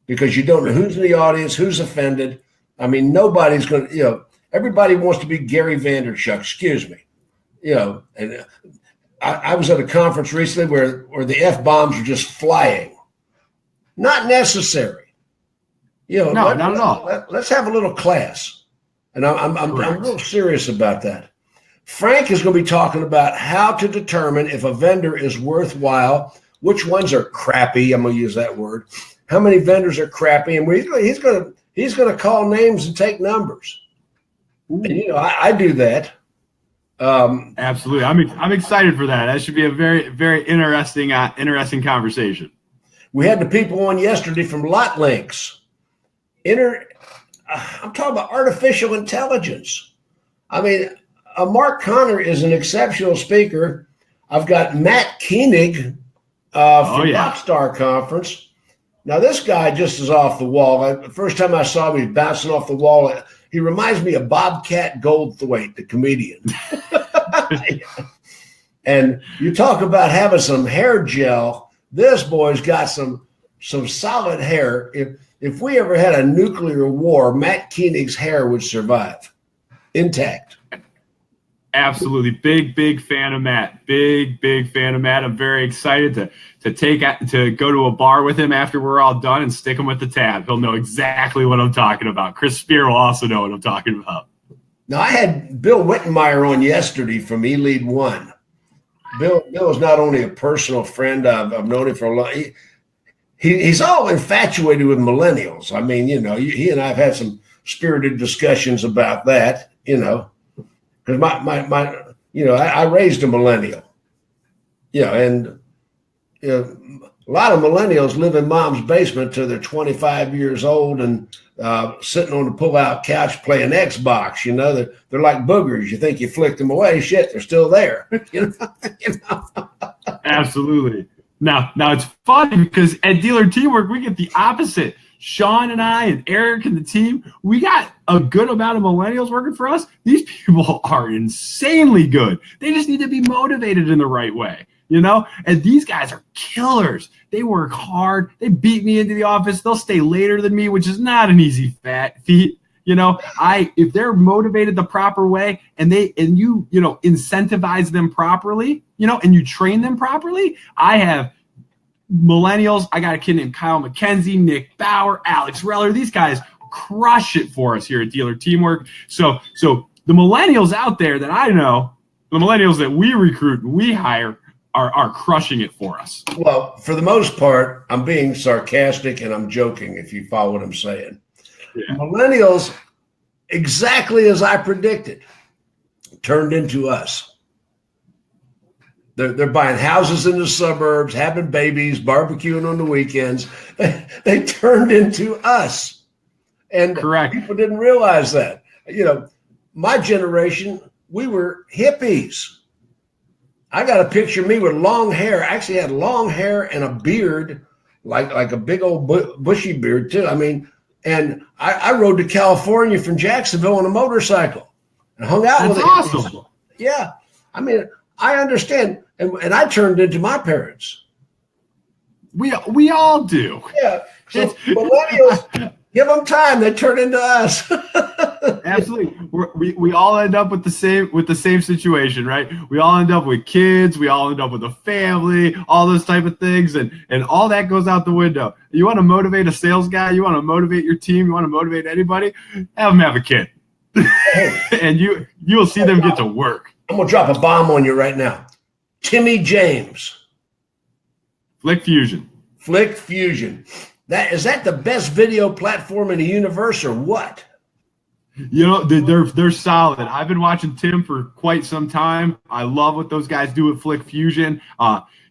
because you don't know who's in the audience, who's offended. I mean, nobody's going to, you know, everybody wants to be Gary Vaynerchuk, excuse me. You know, and I was at a conference recently where the F-bombs were just flying. Not necessary. You know, not at all. Let's have a little class. And I'm real serious about that. Frank is going to be talking about how to determine if a vendor is worthwhile, which ones are crappy. I'm going to use that word. How many vendors are crappy? And he's going to call names and take numbers. And, you know, I do that. Absolutely. I'm excited for that. That should be a very, very interesting conversation. We had the people on yesterday from Lot Links. I'm talking about artificial intelligence. I mean, Mark Connor is an exceptional speaker. I've got Matt Koenig from Rockstar Conference. Now, this guy just is off the wall. The first time I saw him, he was bouncing off the wall. He reminds me of Bobcat Goldthwait, the comedian. And you talk about having some hair gel. This boy's got some solid hair. If we ever had a nuclear war, Matt Koenig's hair would survive intact. Absolutely. Big fan of Matt. Big fan of Matt. I'm very excited to go to a bar with him after we're all done and stick him with the tab. He'll know exactly what I'm talking about. Chris Spear will also know what I'm talking about. Now, I had Bill Wittenmeyer on yesterday from E-Lead One. Bill is not only a personal friend. I've known him for a long. He's all infatuated with millennials. I mean, he and I have had some spirited discussions about that. Because I raised a millennial. And a lot of millennials live in mom's basement till they're 25 years old and sitting on the pull-out couch playing Xbox. They're like boogers. You think you flicked them away? Shit, they're still there. Absolutely. Now it's funny because at Dealer Teamwork we get the opposite. Sean and I and Eric and the team, we got a good amount of millennials working for us. These people are insanely good. They just need to be motivated in the right way, And these guys are killers. They work hard. They beat me into the office. They'll stay later than me, which is not an easy feat. If they're motivated the proper way and you incentivize them properly, and you train them properly, I have millennials. I got a kid named Kyle McKenzie, Nick Bauer, Alex Reller. These guys crush it for us here at Dealer Teamwork. So the millennials out there that I know, the millennials that we recruit and we hire are crushing it for us. Well, for the most part, I'm being sarcastic and I'm joking, if you follow what I'm saying. Yeah. Millennials, exactly as I predicted, turned into us. They're buying houses in the suburbs, having babies, barbecuing on the weekends. They turned into us. And correct. People didn't realize that. My generation, we were hippies. I got a picture of me with long hair. I actually had long hair and a beard, like a big old bushy beard too. And I rode to California from Jacksonville on a motorcycle and hung out with it. That's awesome. Yeah. I understand. And I turned into my parents. We all do. Yeah. So millennials, give them time. They turn into us. Absolutely. We all end up with the same situation, right? We all end up with kids. We all end up with a family, all those type of things. And all that goes out the window. You want to motivate a sales guy? You want to motivate your team? You want to motivate anybody? Have them have a kid. And you will see them get to work. I'm going to drop a bomb on you right now. Timmy James. Flick Fusion. Is that the best video platform in the universe or what? They're solid. I've been watching Tim for quite some time. I love what those guys do at Flick Fusion.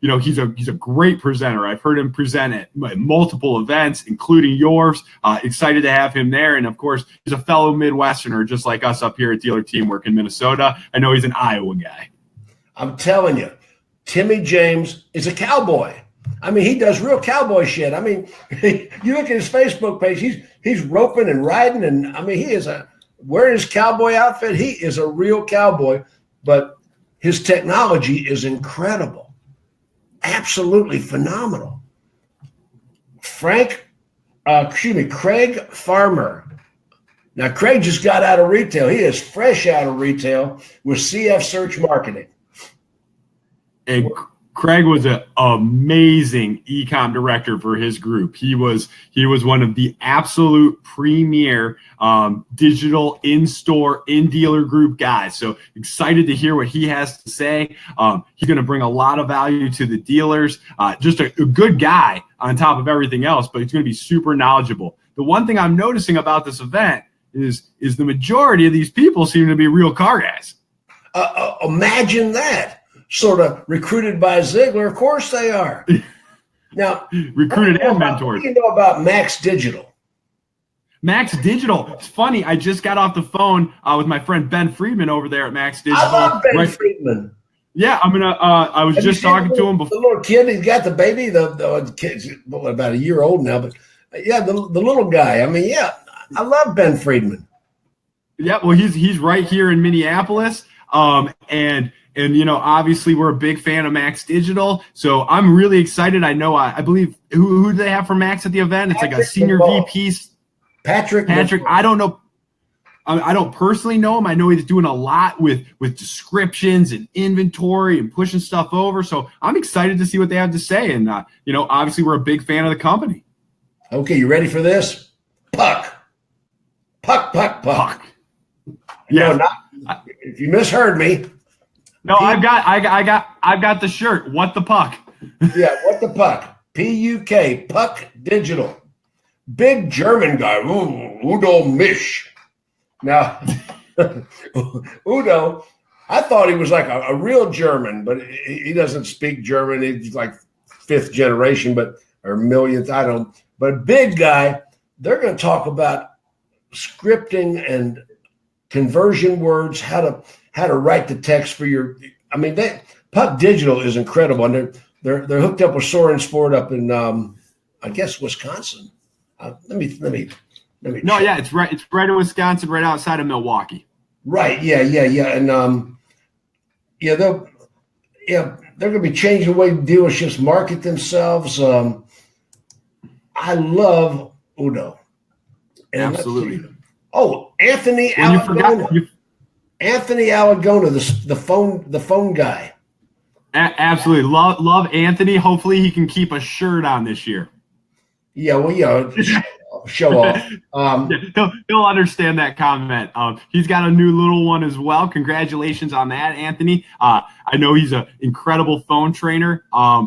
He's a great presenter. I've heard him present at multiple events, including yours. Excited to have him there. And of course, he's a fellow Midwesterner, just like us up here at Dealer Teamwork in Minnesota. I know he's an Iowa guy. I'm telling you, Timmy James is a cowboy. He does real cowboy shit. You look at his Facebook page, he's roping and riding, and he is wearing his cowboy outfit. He is a real cowboy, but his technology is incredible. Absolutely phenomenal. Craig Farmer. Now, Craig just got out of retail. He is fresh out of retail with CF Search Marketing. And Craig was an amazing e-com director for his group. He was one of the absolute premier digital in-store, in-dealer group guys. So excited to hear what he has to say. He's going to bring a lot of value to the dealers. Just a good guy on top of everything else, but he's going to be super knowledgeable. The one thing I'm noticing about this event is the majority of these people seem to be real car guys. Imagine that. Sort of recruited by Ziegler. Of course they are. Now, recruited and mentored. What do you know about Max Digital? Max Digital. It's funny. I just got off the phone with my friend Ben Friedman over there at Max Digital. I love Ben Friedman. Yeah, I was just talking to him before. The little kid, he's got the baby. The kid's about a year old now, but yeah, the little guy. I love Ben Friedman. Yeah, well, he's right here in Minneapolis, And obviously we're a big fan of Max Digital, so I'm really excited. I know, I believe who do they have for Max at the event? It's like a senior VP. Patrick. I don't know. I don't personally know him. I know he's doing a lot with descriptions and inventory and pushing stuff over. So I'm excited to see what they have to say. And, obviously we're a big fan of the company. Okay, you ready for this? Puck. Yeah. No, if you misheard me. No, I've got the shirt. What the puck? Yeah, what the puck? PUK, Puck Digital. Big German guy, Udo Misch. Now, Udo, I thought he was like a real German, but he doesn't speak German. He's like fifth generation, or millionth, I don't. But big guy, they're going to talk about scripting and conversion words, how to write the text for your. I mean, Puck Digital is incredible, and they're hooked up with Soren Sport up in I guess Wisconsin. Let me. No, yeah, it's right in Wisconsin, right outside of Milwaukee. Right, yeah, and they're going to be changing the way dealerships market themselves. I love Udo. And absolutely. Anthony Alagona. Anthony Alagona, the phone guy. Absolutely. Love Anthony. Hopefully he can keep a shirt on this year. Yeah, well, show off. He'll understand that comment. He's got a new little one as well. Congratulations on that, Anthony. I know he's an incredible phone trainer,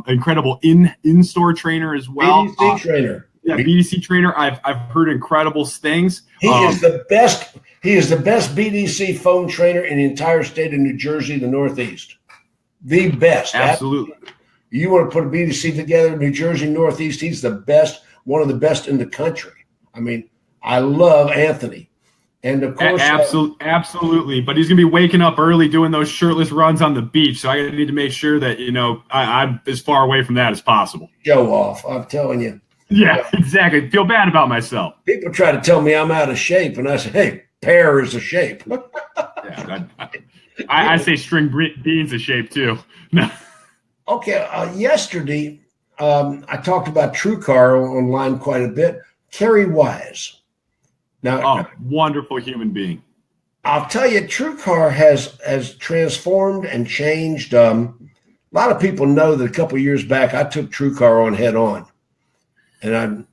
incredible in-store trainer as well. BDC trainer. Yeah, BDC trainer. I've heard incredible things. He is the best. He is the best BDC phone trainer in the entire state of New Jersey, the Northeast. The best. Absolutely. You want to put a BDC together, New Jersey, Northeast, he's the best, one of the best in the country. I mean, I love Anthony. And of course, absolutely. But he's going to be waking up early doing those shirtless runs on the beach. So I need to make sure that, I'm as far away from that as possible. Show off. I'm telling you. Yeah, exactly. Feel bad about myself. People try to tell me I'm out of shape. And I say, hey, pear is a shape. Yeah, I say string beans a shape too. No. Okay. Yesterday, I talked about TrueCar online quite a bit. Kerry Wise. Now, wonderful human being. I'll tell you, TrueCar has transformed and changed. A lot of people know that a couple of years back, I took TrueCar on head on. And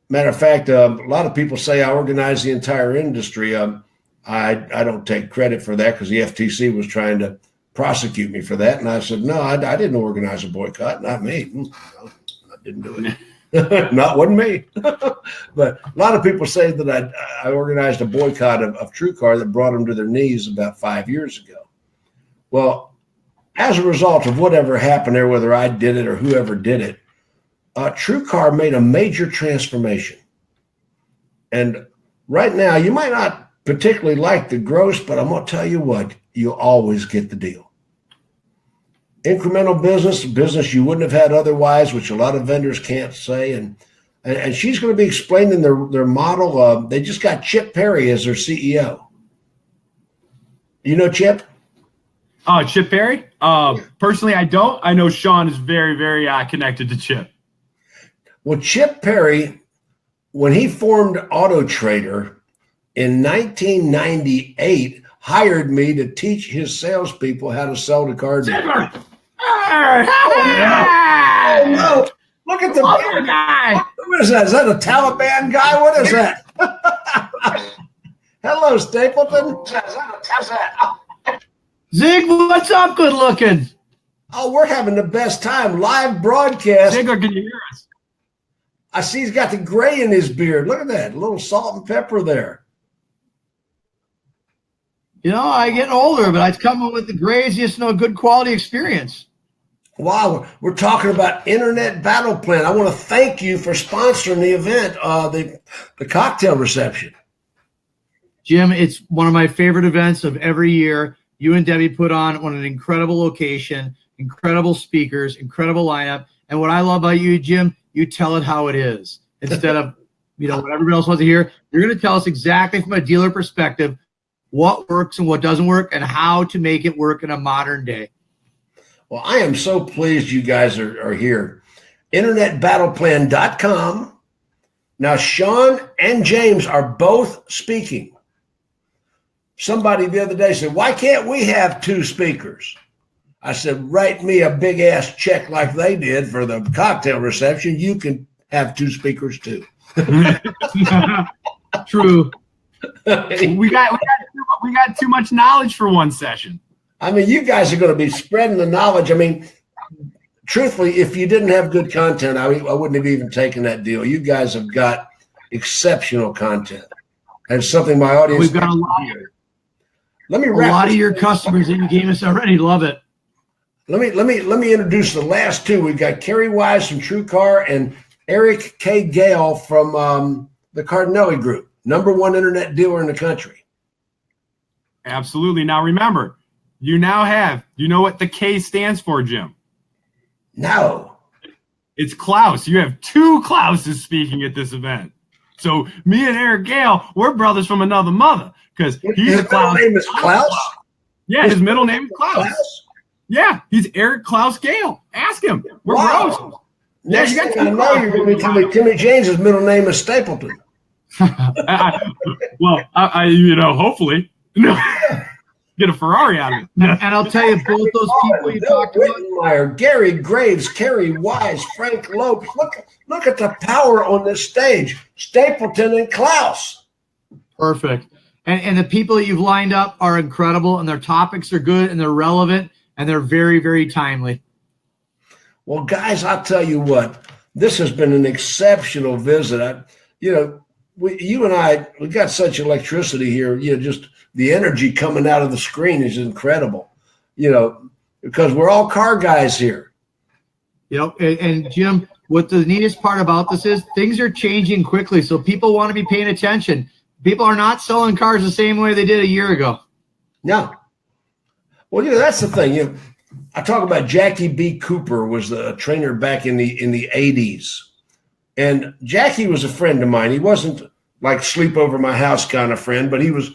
matter of fact, a lot of people say I organized the entire industry. I don't take credit for that because the FTC was trying to prosecute me for that. And I said, no, I didn't organize a boycott. Not me. I didn't do it. Wasn't me. But a lot of people say that I organized a boycott of TrueCar that brought them to their knees about 5 years ago. Well, as a result of whatever happened there, whether I did it or whoever did it, TrueCar made a major transformation. And right now, you might not particularly like the gross, but I'm going to tell you what, you'll always get the deal. Incremental business you wouldn't have had otherwise, which a lot of vendors can't say. And she's going to be explaining their model. They just got Chip Perry as their CEO. You know Chip? Chip Perry? Personally, I don't. I know Sean is very, very connected to Chip. Well, Chip Perry, when he formed Auto Trader in 1998, hired me to teach his salespeople how to sell the car. Ziegler! Oh, no. Look at the guy. What is that? Is that a Taliban guy? What is that? Hello, Stapleton. How's that? Zig, what's up? Good looking. Oh, we're having the best time. Live broadcast. Ziegler, can you hear us? I see he's got the gray in his beard. Look at that. A little salt and pepper there. I get older, but I come up with the grays, just good quality experience. Wow, we're talking about Internet Battle Plan. I want to thank you for sponsoring the event, the cocktail reception. Jim, it's one of my favorite events of every year. You and Debbie put on an incredible location, incredible speakers, incredible lineup. And what I love about you, Jim, you tell it how it is. Instead of, what everybody else wants to hear, you're going to tell us exactly from a dealer perspective what works and what doesn't work and how to make it work in a modern day. Well, I am so pleased you guys are here. InternetBattlePlan.com. Now, Sean and James are both speaking. somebody the other day said, why can't we have 2 speakers? I said, write me a big ass check like they did for the cocktail reception. You can have 2 speakers too. True. We got too much knowledge for one session. I mean, you guys are going to be spreading the knowledge. I mean, truthfully, if you didn't have good content, I wouldn't have even taken that deal. You guys have got exceptional content. And something my audience. We've got a lot. Let me a lot of your customers that you gave us already love it. Let me introduce the last 2. We've got Kerry Wise from TrueCar and Eric K. Gale from the Cardinelli Group, #1 internet dealer in the country. Absolutely. Now remember, you know what the K stands for, Jim? No. It's Klaus. You have 2 Klauses speaking at this event. So me and Eric Gale, we're brothers from another mother. Because his middle name is Klaus? Yeah, his middle name is Klaus. Yeah, he's Eric Klaus Gale. Ask him. We're bros. Next thing I know, you're going to tell me Timmy James's middle name is Stapleton. Hopefully. No. Get a Ferrari out of it. And I'll tell you, both those people you talked about. Gary Graves, Kerry Wise, Frank Lopes. Look at the power on this stage. Stapleton and Klaus. Perfect. And the people that you've lined up are incredible, and their topics are good, and they're relevant, and they're very, very timely. Well, guys, I'll tell you what. This has been an exceptional visit. You and I, we got such electricity here. Just the energy coming out of the screen is incredible. Because we're all car guys here. Yep. And Jim, what the neatest part about this is things are changing quickly, so people want to be paying attention. People are not selling cars the same way they did a year ago. No. Well, that's the thing. I talk about Jackie B. Cooper was the trainer back in the 80s. And Jackie was a friend of mine. He wasn't like sleep over my house kind of friend, but he was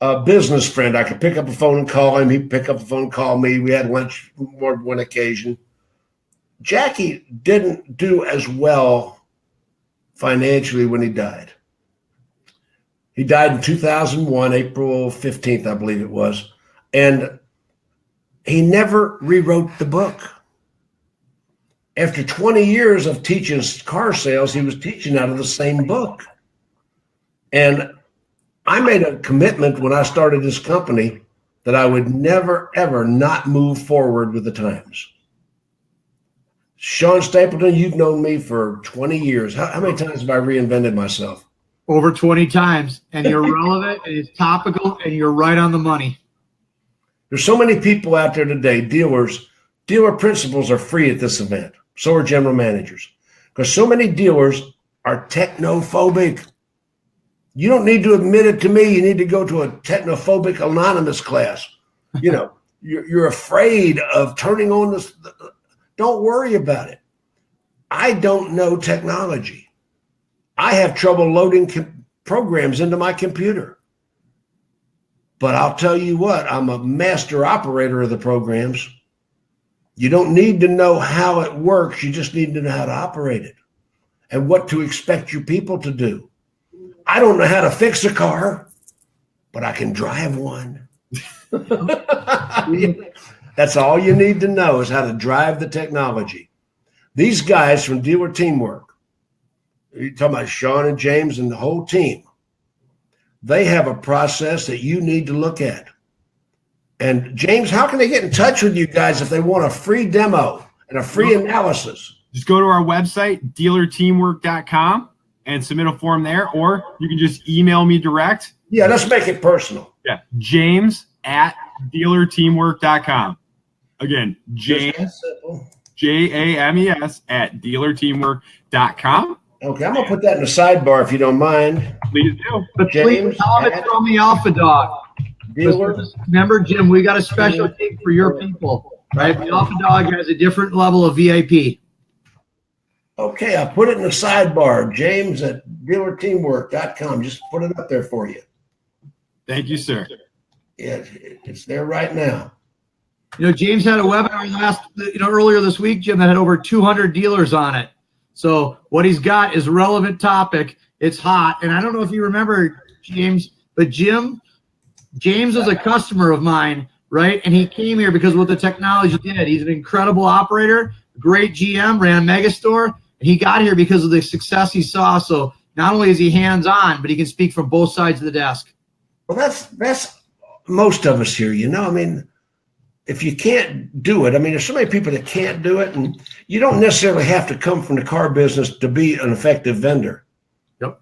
a business friend. I could pick up the phone and call him. He'd pick up the phone and call me. We had lunch more than one occasion. Jackie didn't do as well financially when he died. He died in 2001, April 15th, I believe it was. And he never rewrote the book. After 20 years of teaching car sales, he was teaching out of the same book. And I made a commitment when I started this company that I would never, ever not move forward with the times. Sean Stapleton, you've known me for 20 years. How many times have I reinvented myself? Over 20 times. And you're relevant, and it's topical, and you're right on the money. There's so many people out there today, dealers. Dealer principals are free at this event. So are general managers. Because so many dealers are technophobic. You don't need to admit it to me. You need to go to a technophobic anonymous class. You're afraid of turning on this. Don't worry about it. I don't know technology. I have trouble loading programs into my computer. But I'll tell you what, I'm a master operator of the programs. You don't need to know how it works. You just need to know how to operate it and what to expect your people to do. I don't know how to fix a car, but I can drive one. That's all you need to know is how to drive the technology. These guys from Dealer Teamwork, you're talking about Sean and James and the whole team, they have a process that you need to look at. And James, how can they get in touch with you guys if they want a free demo and a free analysis? Just go to our website, dealerteamwork.com, and submit a form there, or you can just email me direct. Yeah, let's make it personal. Yeah, James@dealerteamwork.com. Again, James, James @dealerteamwork.com. Okay, I'm going to put that in the sidebar if you don't mind. Please do. But please tell them it's from the Alpha Dawg. Remember, Jim, we got a special thing for your people, right? The Alpha Dawg has a different level of VIP. Okay, I put it in the sidebar, James@dealerteamwork.com. Just put it up there for you. Thank you, sir. Yeah, it's there right now. James had a webinar earlier this week, Jim, that had over 200 dealers on it. So what he's got is a relevant topic. It's hot. And I don't know if you remember, James, but Jim James was a customer of mine, right? And he came here because of what the technology did. He's an incredible operator, great GM, ran a megastore, and he got here because of the success he saw. So not only is he hands-on, but he can speak from both sides of the desk. Well, that's most of us here, you know. I mean, if you can't do it, I mean, there's so many people that can't do it, and you don't necessarily have to come from the car business to be an effective vendor. Yep.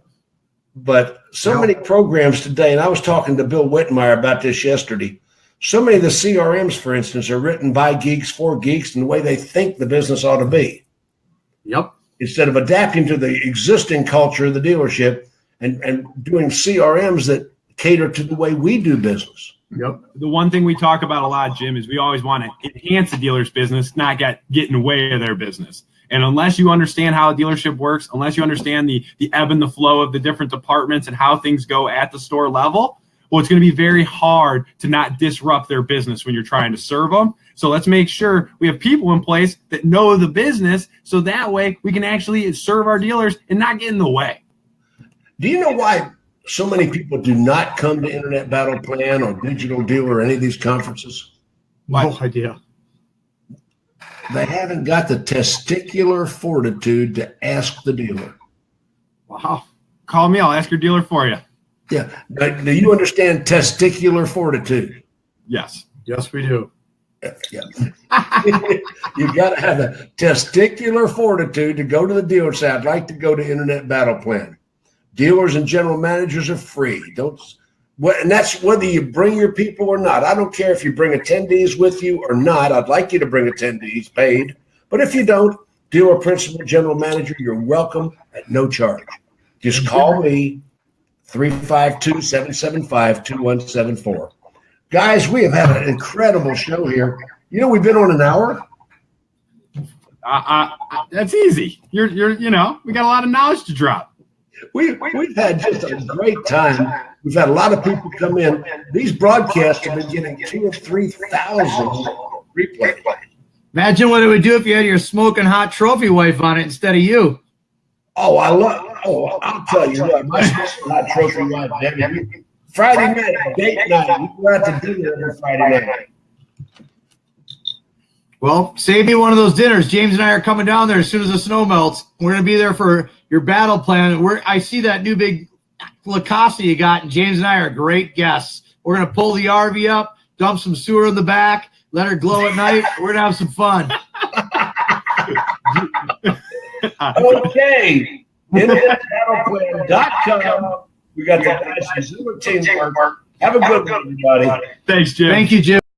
But so many programs today, and I was talking to Bill Whitmire about this yesterday, so many of the CRMs, for instance, are written by geeks for geeks and the way they think the business ought to be. Yep. Instead of adapting to the existing culture of the dealership and doing CRMs that cater to the way we do business. Yep. The one thing we talk about a lot, Jim, is we always want to enhance the dealer's business, not get in the way of their business. And unless you understand how a dealership works, unless you understand the ebb and the flow of the different departments and how things go at the store level, well, it's going to be very hard to not disrupt their business when you're trying to serve them. So let's make sure we have people in place that know the business, so that way we can actually serve our dealers and not get in the way. Do you know why so many people do not come to Internet Battle Plan or Digital Dealer or any of these conferences? No idea. They haven't got the testicular fortitude to ask the dealer. Wow. Call me. I'll ask your dealer for you. Yeah. Do you understand testicular fortitude? Yes. Yes, we do. Yeah. You've got to have the testicular fortitude to go to the dealer and say, I'd like to go to Internet Battle Plan. Dealers and general managers are free. And that's whether you bring your people or not. I don't care if you bring attendees with you or not. I'd like you to bring attendees paid. But if you don't, dealer principal, general manager, you're welcome at no charge. Just call me, 352-775-2174. Guys, we have had an incredible show here. You know, we've been on an hour. That's easy. We got a lot of knowledge to drop. We've had just a great time. We've had a lot of people come in. These broadcasts have been getting 2,000 or 3,000 replays. Imagine what it would do if you had your smoking hot trophy wife on it instead of you. I'll tell you what, my smoking hot trophy wife, Debbie, Friday night, date night. We go out to dinner every Friday night. Well, save me one of those dinners. James and I are coming down there as soon as the snow melts. We're going to be there for your battle plan. I see that new big LaCosta you got, and James and I are great guests. We're going to pull the RV up, dump some sewer in the back, let her glow at night. We're going to have some fun. Okay. InternetBattlePlan.com. We got the guys from Ziegler Teamwork. Have a good one, everybody. Thanks, Jim. Thank you, Jim.